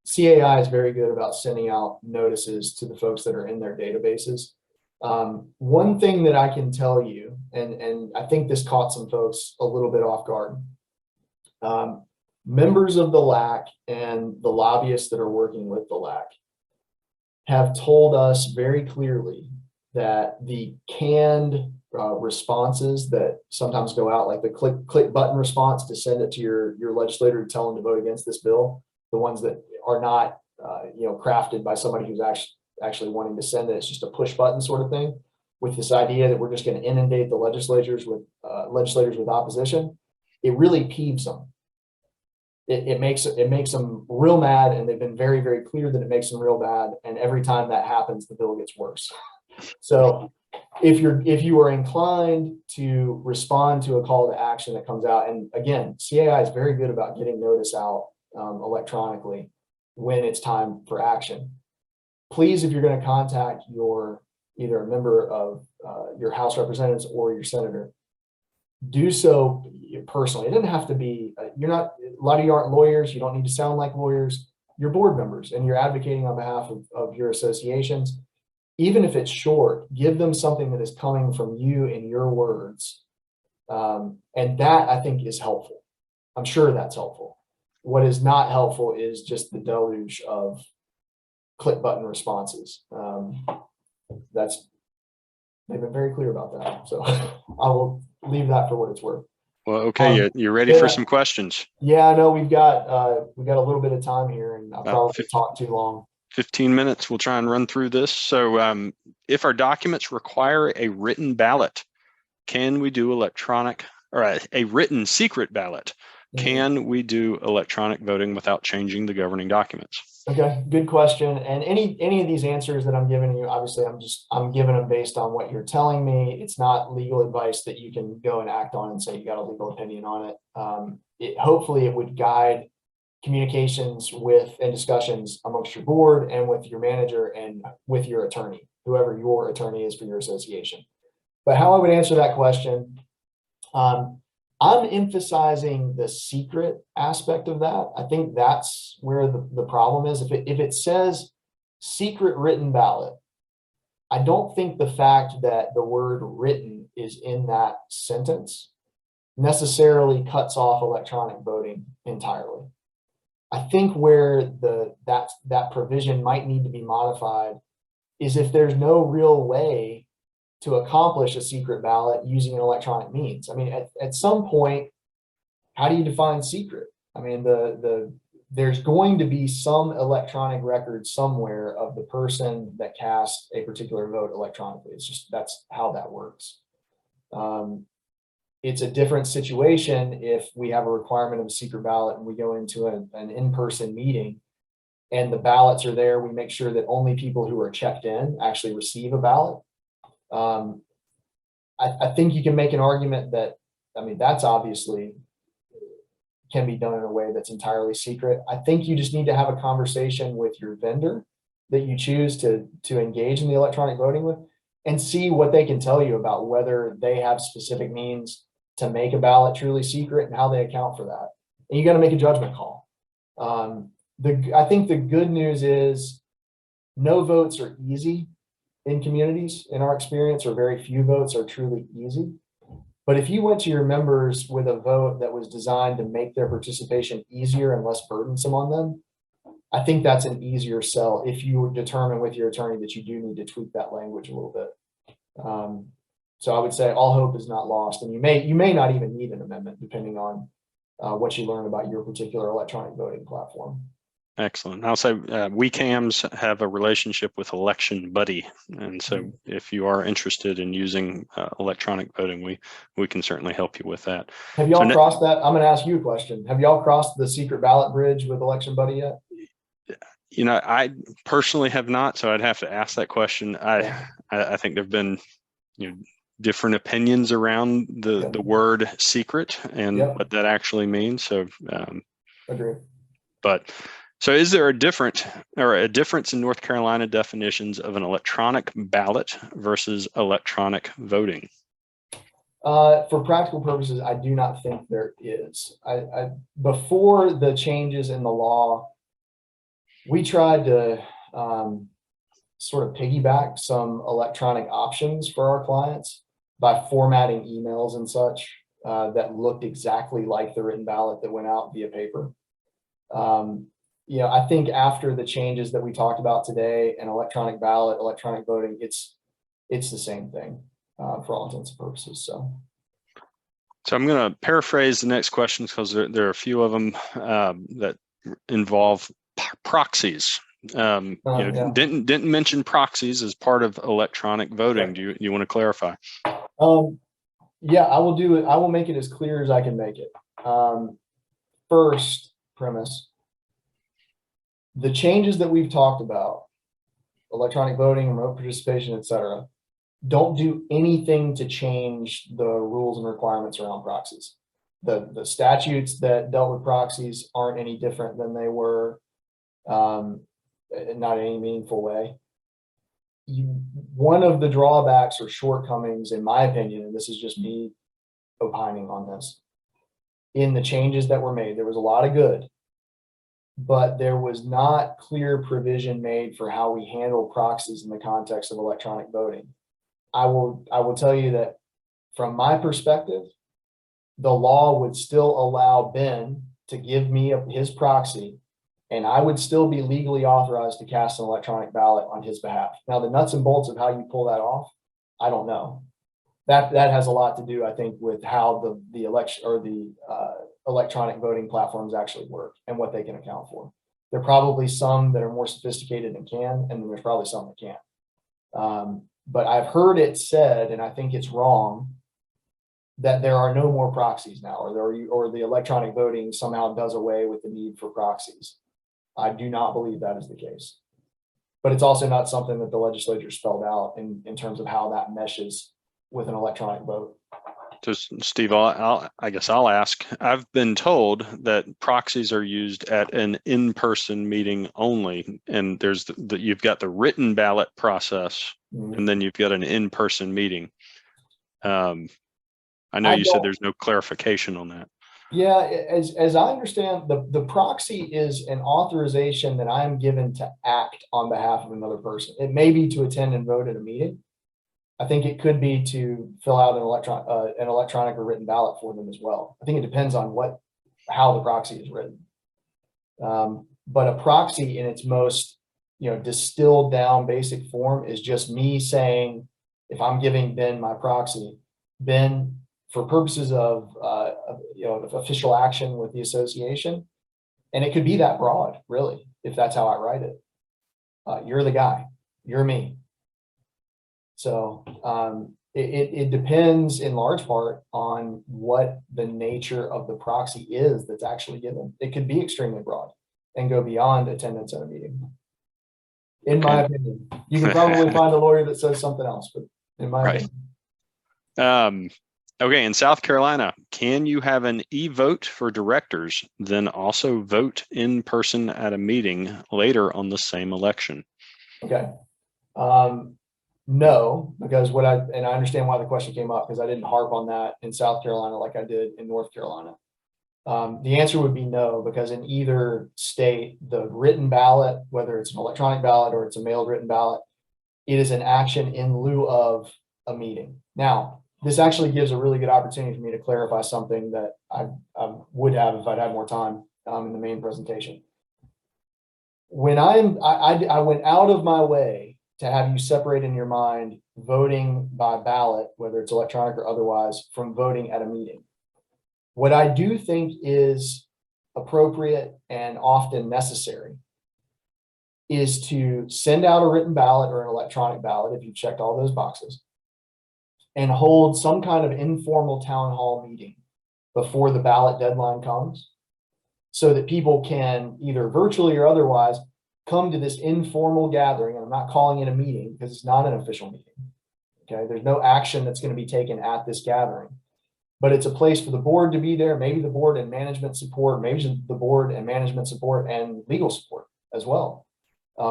CAI is very good about sending out notices to the folks that are in their databases. One thing that I can tell you, and I think this caught some folks a little bit off guard, members of the LAC and the lobbyists that are working with the LAC have told us very clearly that the canned responses that sometimes go out, like the click button response to send it to your legislator to tell them to vote against this bill, the ones that are not crafted by somebody who's actually wanting to send it, it's just a push button sort of thing, with this idea that we're just going to inundate the legislators with opposition. It really peeves them. It makes them real mad, and they've been very, very clear that it makes them real bad. And every time that happens, the bill gets worse. So if you are inclined to respond to a call to action that comes out, and again, CAI is very good about getting notice out electronically when it's time for action. Please, if you're going to contact either a member of your House representatives or your senator, do so personally. It doesn't have to be, a lot of you aren't lawyers. You don't need to sound like lawyers. You're board members and you're advocating on behalf of your associations. Even if it's short, give them something that is coming from you in your words. And that, I think, is helpful. I'm sure that's helpful. What is not helpful is just the deluge of click button responses. They've been very clear about that. So I will leave that for what it's worth. Well, okay, you're ready for some questions. Yeah, I know we've got a little bit of time here, and I'll probably talk too long. 15 minutes. We'll try and run through this. So if our documents require a written ballot, can we do electronic, or a written secret ballot? Can we do electronic voting without changing the governing documents? Okay, good question. And any of these answers that I'm giving you, obviously I'm giving them based on what you're telling me. It's not legal advice that you can go and act on and say you got a legal opinion on it. Hopefully it would guide communications with and discussions amongst your board and with your manager and with your attorney, whoever your attorney is for your association. But how I would answer that question, I'm emphasizing the secret aspect of that. I think that's where the problem is. If it says secret written ballot, I don't think the fact that the word written is in that sentence necessarily cuts off electronic voting entirely. I think where that provision might need to be modified is if there's no real way to accomplish a secret ballot using an electronic means. I mean, at some point, how do you define secret? I mean, there's going to be some electronic record somewhere of the person that cast a particular vote electronically. That's how that works. It's a different situation if we have a requirement of a secret ballot and we go into an in-person meeting and the ballots are there. We make sure that only people who are checked in actually receive a ballot. I think you can make an argument that, that's obviously can be done in a way that's entirely secret. I think you just need to have a conversation with your vendor that you choose to engage in the electronic voting with and see what they can tell you about whether they have specific means to make a ballot truly secret and how they account for that. And you got to make a judgment call. I think the good news is no votes are easy in communities, in our experience, or very few votes are truly easy. But if you went to your members with a vote that was designed to make their participation easier and less burdensome on them, I think that's an easier sell if you determine with your attorney that you do need to tweak that language a little bit. So I would say all hope is not lost, and you may not even need an amendment depending on what you learn about your particular electronic voting platform. Excellent. I'll say we CAMS have a relationship with Election Buddy, and so if you are interested in using electronic voting, we can certainly help you with that. Have y'all crossed that? I'm going to ask you a question. Have y'all crossed the secret ballot bridge with Election Buddy yet? You know, I personally have not, so I'd have to ask that question. I think there've been, you know, different opinions around the word secret and what that actually means. So, agree. But so, is there a difference in North Carolina definitions of an electronic ballot versus electronic voting? For practical purposes, I do not think there is. Before the changes in the law, we tried to sort of piggyback some electronic options for our clients by formatting emails and such that looked exactly like the written ballot that went out via paper. You know, I think after the changes that we talked about today, an electronic ballot, electronic voting, it's the same thing for all intents and purposes. So I'm going to paraphrase the next questions because there are a few of them that involve proxies. Didn't mention proxies as part of electronic voting. Do you want to clarify? Yeah, I will do it. I will make it as clear as I can make it. First premise, the changes that we've talked about, electronic voting, remote participation, etc., don't do anything to change the rules and requirements around proxies. The statutes that dealt with proxies aren't any different than they were, not in any meaningful way. One of the drawbacks or shortcomings, in my opinion, and this is just me opining on this, in the changes that were made, there was a lot of good, but there was not clear provision made for how we handle proxies in the context of electronic voting. I will tell you that from my perspective, the law would still allow Ben to give me his proxy, and I would still be legally authorized to cast an electronic ballot on his behalf. Now, the nuts and bolts of how you pull that off, I don't know. That has a lot to do, I think, with how the election or the electronic voting platforms actually work and what they can account for. There are probably some that are more sophisticated and can, and then there's probably some that can't. But I've heard it said, and I think it's wrong, that there are no more proxies now, or the electronic voting somehow does away with the need for proxies. I do not believe that is the case. But it's also not something that the legislature spelled out in terms of how that meshes with an electronic vote. Just Steve, I guess I'll ask. I've been told that proxies are used at an in-person meeting only, and there's you've got the written ballot process, and then you've got an in-person meeting. I know you said there's no clarification on that. Yeah, as I understand, the proxy is an authorization that I'm given to act on behalf of another person. It may be to attend and vote at a meeting. I think it could be to fill out an electronic or written ballot for them as well. I think it depends on how the proxy is written. But a proxy in its most distilled down basic form is just me saying, if I'm giving Ben my proxy, Ben, for purposes of official action with the association, and it could be that broad, really, if that's how I write it. You're the guy, you're me. So it depends in large part on what the nature of the proxy is that's actually given. It could be extremely broad and go beyond attendance at a meeting. In my opinion, you can probably find a lawyer that says something else, but in my opinion. Okay, in South Carolina, can you have an e-vote for directors, then also vote in person at a meeting later on the same election? Okay. No, because I understand why the question came up, because I didn't harp on that in South Carolina like I did in North Carolina. The answer would be no, because in either state, the written ballot, whether it's an electronic ballot or it's a mailed written ballot, it is an action in lieu of a meeting. Now, this actually gives a really good opportunity for me to clarify something that I would have if I'd had more time in the main presentation. When I went out of my way to have you separate in your mind voting by ballot, whether it's electronic or otherwise, from voting at a meeting. What I do think is appropriate and often necessary is to send out a written ballot or an electronic ballot, if you checked all those boxes, and hold some kind of informal town hall meeting before the ballot deadline comes, so that people can either virtually or otherwise come to this informal gathering. And I'm not calling it a meeting because it's not an official meeting. Okay, there's no action that's going to be taken at this gathering, but it's a place for the board to be there, maybe the board and management support, maybe the board and management support and legal support as well,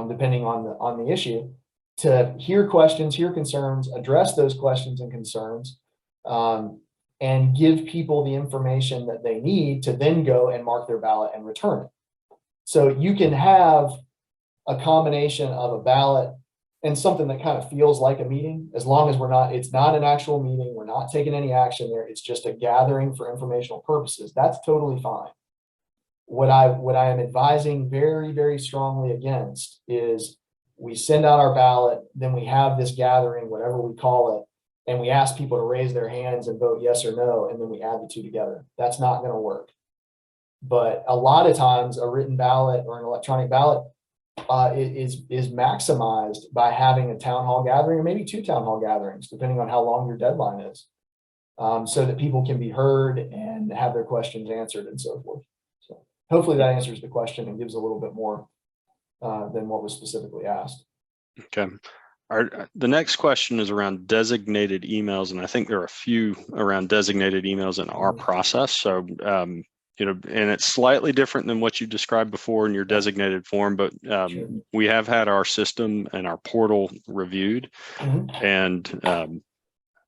depending on the issue, to hear questions, hear concerns, address those questions and concerns, and give people the information that they need to then go and mark their ballot and return it. So you can have a combination of a ballot and something that kind of feels like a meeting, as long as it's not an actual meeting, we're not taking any action there, it's just a gathering for informational purposes. That's totally fine. What I am advising very, very strongly against is we send out our ballot, then we have this gathering, whatever we call it, and we ask people to raise their hands and vote yes or no, and then we add the two together. That's not going to work. But a lot of times a written ballot or an electronic ballot is maximized by having a town hall gathering, or maybe 2 town hall gatherings, depending on how long your deadline is, so that people can be heard and have their questions answered and so forth. So hopefully that answers the question and gives a little bit more than what was specifically asked. Okay. The next question is around designated emails, and I think there are a few around designated emails in our process. So, and it's slightly different than what you described before in your designated form, but Sure. we have had our system and our portal reviewed, and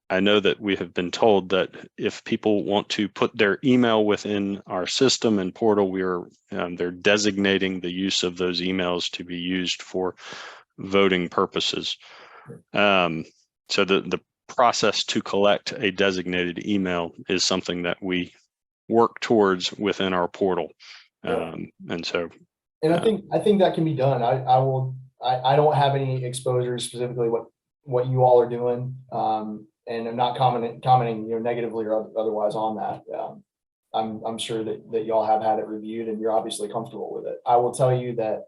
I know that we have been told that if people want to put their email within our system and portal, they're designating the use of those emails to be used for voting purposes. So the process to collect a designated email is something that we work towards within our portal. And I think that can be done. I don't have any exposure specifically what you all are doing. And I'm not commenting negatively or otherwise on that. I'm sure that y'all have had it reviewed and you're obviously comfortable with it. I will tell you that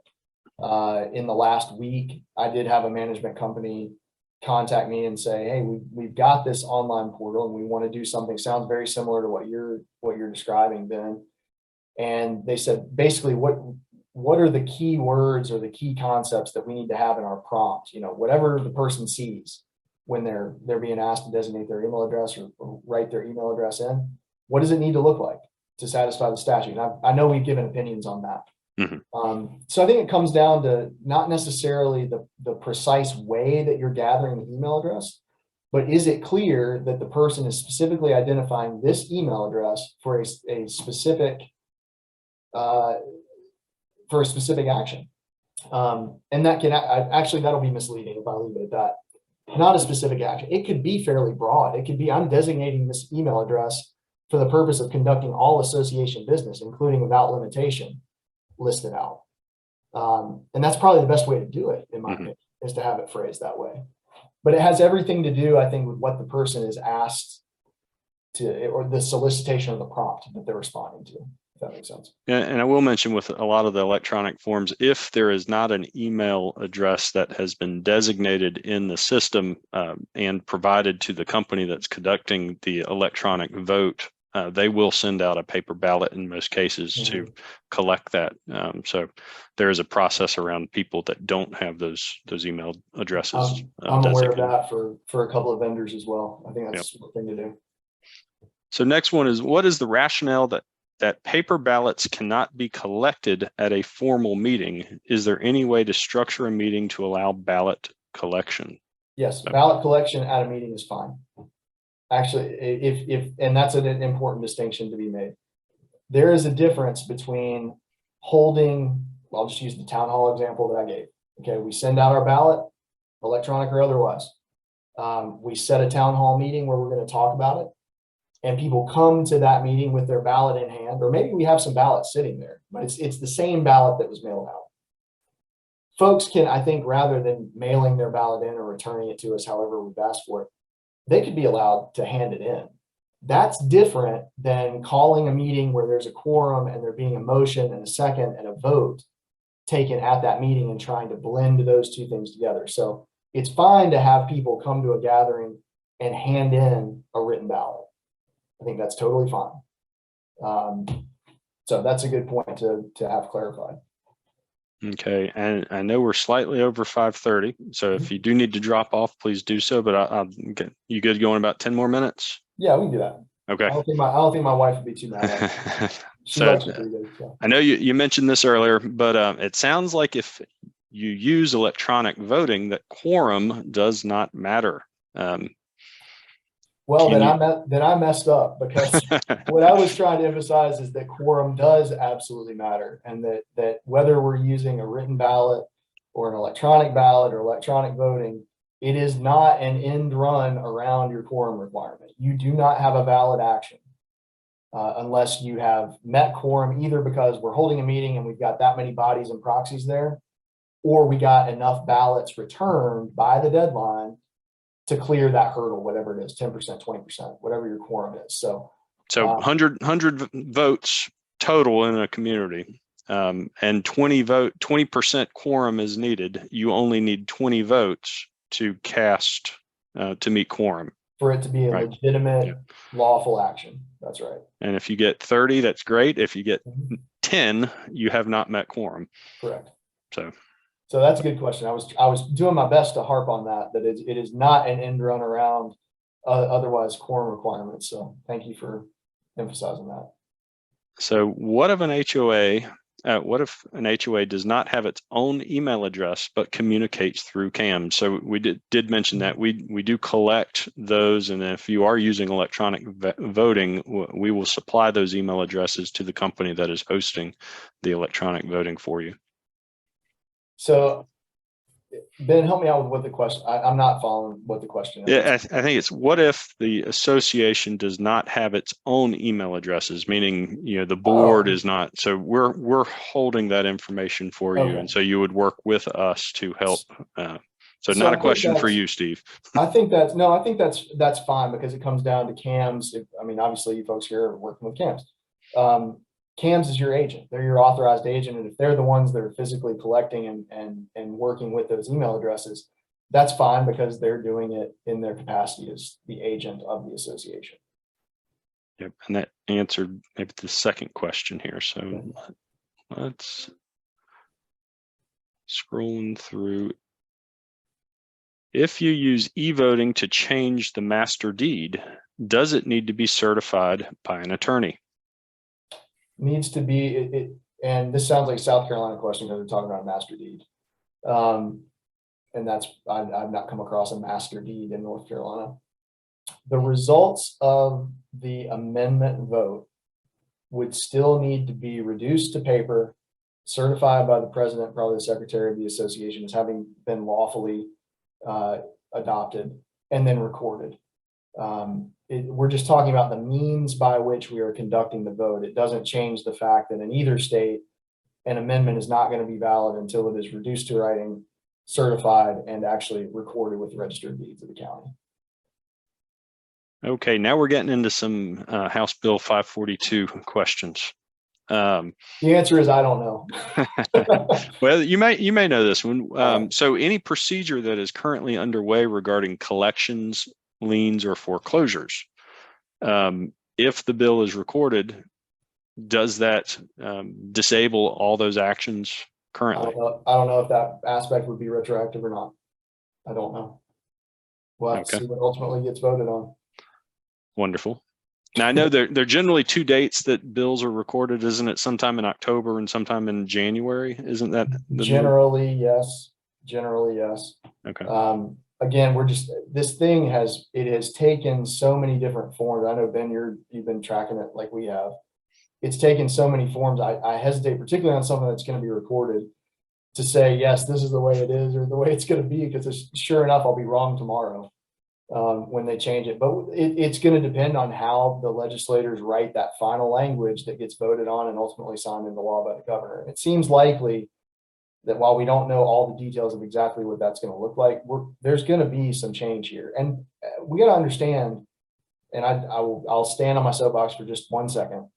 in the last week, I did have a management company contact me and say, hey, we've got this online portal and we want to do something. Sounds very similar to what you're describing, Ben. And they said, basically, what are the key words or the key concepts that we need to have in our prompt? Whatever the person sees when they're being asked to designate their email address or write their email address in, what does it need to look like to satisfy the statute? And I know we've given opinions on that. So I think it comes down to not necessarily the precise way that you're gathering the email address, but is it clear that the person is specifically identifying this email address for a specific action? And that can actually, that'll be misleading if I leave it at that. Not a specific action. It could be fairly broad. It could be, I'm designating this email address for the purpose of conducting all association business, including without limitation, listed out. And that's probably the best way to do it, in my opinion, is to have it phrased that way. But it has everything to do, I think, with what the person is asked to, or the solicitation of the prompt that they're responding to, if that makes sense. And I will mention with a lot of the electronic forms, if there is not an email address that has been designated in the system and provided to the company that's conducting the electronic vote, they will send out a paper ballot in most cases to collect that. So there is a process around people that don't have those email addresses. I'm aware of that for a couple of vendors as well. I think that's a smart thing to do. So next one is, what is the rationale that paper ballots cannot be collected at a formal meeting? Is there any way to structure a meeting to allow ballot collection? Yes, ballot collection at a meeting is fine. Actually, and that's an important distinction to be made. There is a difference between holding, I'll just use the town hall example that I gave. Okay, we send out our ballot, electronic or otherwise. We set a town hall meeting where we're going to talk about it, and people come to that meeting with their ballot in hand, or maybe we have some ballots sitting there, but it's the same ballot that was mailed out. folks can, I think, rather than mailing their ballot in or returning it to us, however we've asked for it, they could be allowed to hand it in. That's different than calling a meeting where there's a quorum and there being a motion and a second and a vote taken at that meeting and trying to blend those two things together. So it's fine to have people come to a gathering and hand in a written ballot. I think that's totally fine. So that's a good point to have clarified. Okay, and I know we're slightly over 5:30, so if you do need to drop off, please do so. But I'll get you good going about 10 more minutes. Yeah, we can do that. Okay. I don't think my wife would be too mad at it. She So likes it pretty good, so. I know you mentioned this earlier, but it sounds like if you use electronic voting, that quorum does not matter. Well, then I messed up, because what I was trying to emphasize is that quorum does absolutely matter, and that whether we're using a written ballot or an electronic ballot or electronic voting, it is not an end run around your quorum requirement. You do not have a valid action unless you have met quorum, either because we're holding a meeting and we've got that many bodies and proxies there, or we got enough ballots returned by the deadline to clear that hurdle, whatever it is, 10%, 20%, whatever your quorum is. So 100 votes total in a community, and 20% quorum is needed. You only need 20 votes to cast to meet quorum for it to be a legitimate, lawful action. That's right. And if you get 30, that's great. If you get 10, you have not met quorum. Correct. So that's a good question. I was doing my best to harp on that it is not an end run around otherwise quorum requirements. So thank you for emphasizing that. So what if an HOA does not have its own email address but communicates through CAMS? So we did mention that we do collect those, and if you are using electronic voting, we will supply those email addresses to the company that is hosting the electronic voting for you. So Ben, help me out with what the question. I'm not following what the question is. Yeah, I think it's, what if the association does not have its own email addresses, meaning the board is not. So we're holding that information for you, and so you would work with us to help. So not a question for you, Steve. I think that's fine, because it comes down to CAMS. I mean, obviously you folks here are working with CAMS. CAMS is your agent. They're your authorized agent. And if they're the ones that are physically collecting and working with those email addresses, that's fine, because they're doing it in their capacity as the agent of the association. Yep. And that answered maybe the second question here. So let's scrolling through. If you use e-voting to change the master deed, does it need to be certified by an attorney? Needs to be and this sounds like a South Carolina question, because we're talking about a master deed. And that's, I've not come across a master deed in North Carolina. The results of the amendment vote would still need to be reduced to paper, certified by the president, probably the secretary of the association, as having been lawfully adopted, and then recorded. We're just talking about the means by which we are conducting the vote. It doesn't change the fact that in either state, an amendment is not going to be valid until it is reduced to writing, certified, and actually recorded with the register of deeds of the county. Okay, now we're getting into some House Bill 542 questions. The answer is I don't know. Well, you may know this one. So any procedure that is currently underway regarding collections, liens, or foreclosures, if the bill is recorded, does that disable all those actions currently? I don't know if that aspect would be retroactive or not. I don't know. We'll have to see what ultimately gets voted on. Wonderful. Now I know there are generally two dates that bills are recorded, isn't it? Sometime in October and sometime in January. Isn't that generally? Yes. Generally, yes. Okay. Again, this thing has taken so many different forms. I know, Ben, you've been tracking it like we have. It's taken so many forms. I hesitate, particularly on something that's going to be recorded, to say, yes, this is the way it is or the way it's going to be, because sure enough, I'll be wrong tomorrow when they change it. But it's going to depend on how the legislators write that final language that gets voted on and ultimately signed into law by the governor. It seems likely that while we don't know all the details of exactly what that's going to look like, there's going to be some change here. And we got to understand, and I'll stand on my soapbox for just 1 second.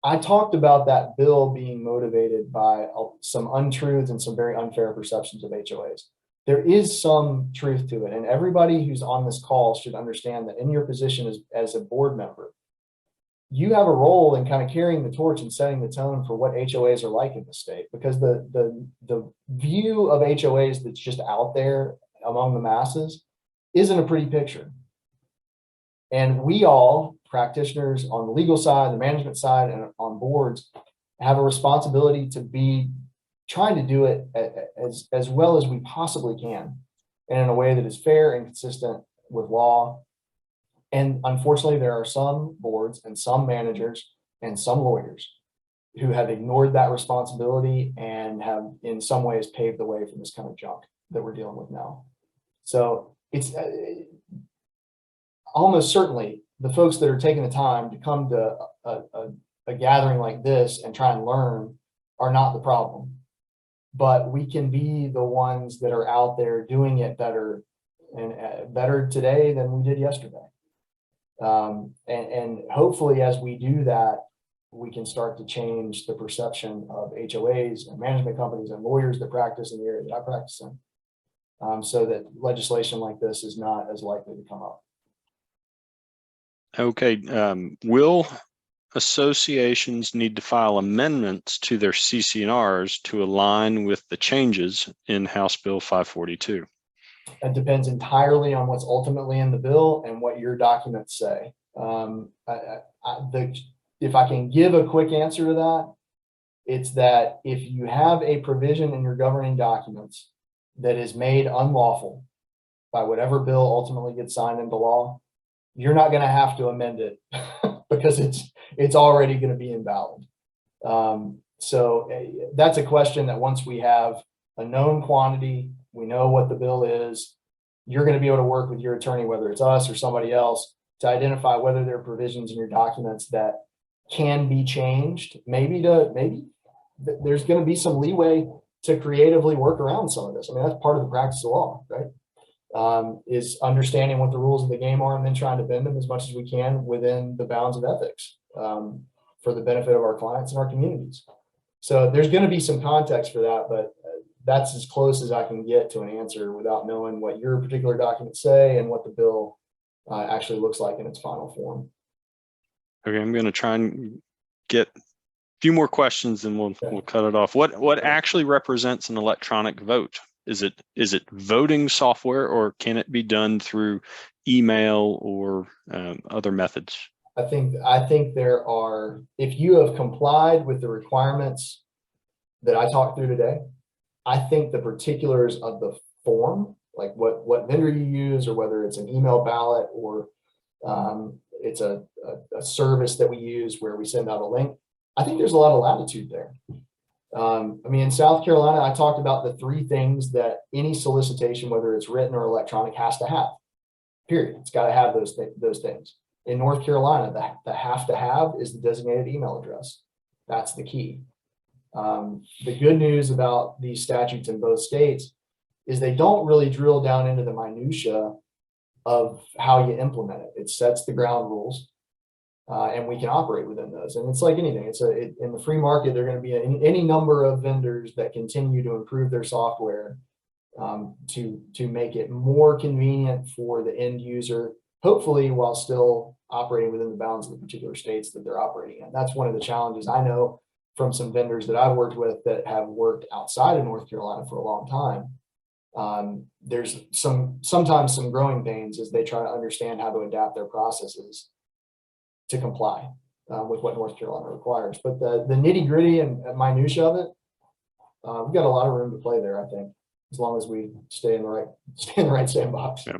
I talked about that bill being motivated by some untruths and some very unfair perceptions of HOAs. There is some truth to it, and everybody who's on this call should understand that in your position as a board member, you have a role in kind of carrying the torch and setting the tone for what HOAs are like in the state, because the view of HOAs that's just out there among the masses isn't a pretty picture. And we all, practitioners on the legal side, the management side, and on boards, have a responsibility to be trying to do it as well as we possibly can, and in a way that is fair and consistent with law. And unfortunately, there are some boards and some managers and some lawyers who have ignored that responsibility and have in some ways paved the way for this kind of junk that we're dealing with now. So it's almost certainly the folks that are taking the time to come to a gathering like this and try and learn are not the problem, but we can be the ones that are out there doing it better and better today than we did yesterday. And hopefully as we do that, we can start to change the perception of HOAs and management companies and lawyers that practice in the area that I practice in, so that legislation like this is not as likely to come up. Okay, will associations need to file amendments to their CC&Rs to align with the changes in House Bill 542? It depends entirely on what's ultimately in the bill and what your documents say. If I can give a quick answer to that, it's that if you have a provision in your governing documents that is made unlawful by whatever bill ultimately gets signed into law, you're not going to have to amend it because it's already going to be invalid. So that's a question that once we have a known quantity, we know what the bill is, you're going to be able to work with your attorney, whether it's us or somebody else, to identify whether there are provisions in your documents that can be changed. Maybe there's going to be some leeway to creatively work around some of this. I mean, that's part of the practice of law, right? Is understanding what the rules of the game are and then trying to bend them as much as we can within the bounds of ethics, for the benefit of our clients and our communities. So there's going to be some context for that, but that's as close as I can get to an answer without knowing what your particular documents say and what the bill actually looks like in its final form. Okay, I'm going to try and get a few more questions and we'll cut it off. What actually represents an electronic vote? Is it voting software, or can it be done through email or other methods? I think there are, if you have complied with the requirements that I talked through today, I think the particulars of the form, like what vendor you use, or whether it's an email ballot or it's a service that we use where we send out a link, I think there's a lot of latitude there. I mean, in South Carolina, I talked about the 3 things that any solicitation, whether it's written or electronic, has to have, period. It's got to have those things. In North Carolina, the have to have is the designated email address. That's the key. The good news about these statutes in both states is they don't really drill down into the minutia of how you implement it. It sets the ground rules, and we can operate within those. And it's like anything. In the free market, there are going to be any number of vendors that continue to improve their software to make it more convenient for the end user, hopefully while still operating within the bounds of the particular states that they're operating in. That's one of the challenges I know from some vendors that I've worked with that have worked outside of North Carolina for a long time. There's sometimes some growing pains as they try to understand how to adapt their processes to comply with what North Carolina requires. But the nitty gritty and minutia of it, we've got a lot of room to play there, I think, as long as we stay in the right sandbox. Yeah.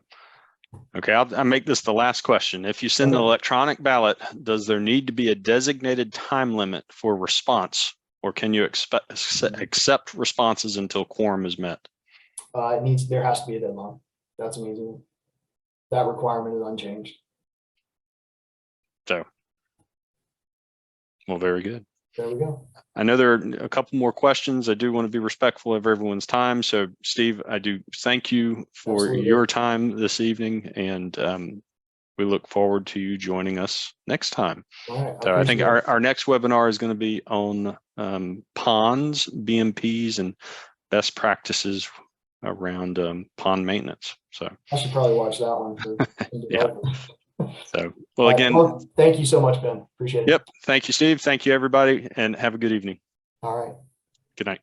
Okay, I'll make this the last question. If you send an electronic ballot, does there need to be a designated time limit for response, or can you accept responses until quorum is met? There has to be a deadline. That's amazing. That requirement is unchanged. So, well, very good. There we go. I know there are a couple more questions. I do want to be respectful of everyone's time. So Steve, I do thank you for Absolutely. your time this evening, and we look forward to you joining us next time. All right. So I think appreciate it. our next webinar is going to be on ponds, BMPs, and best practices around pond maintenance. So I should probably watch that one for yeah. development. So, well, again, well, thank you so much, Ben. Appreciate it. yep. Thank you, Steve. Thank you, everybody, and have a good evening. All right. Good night.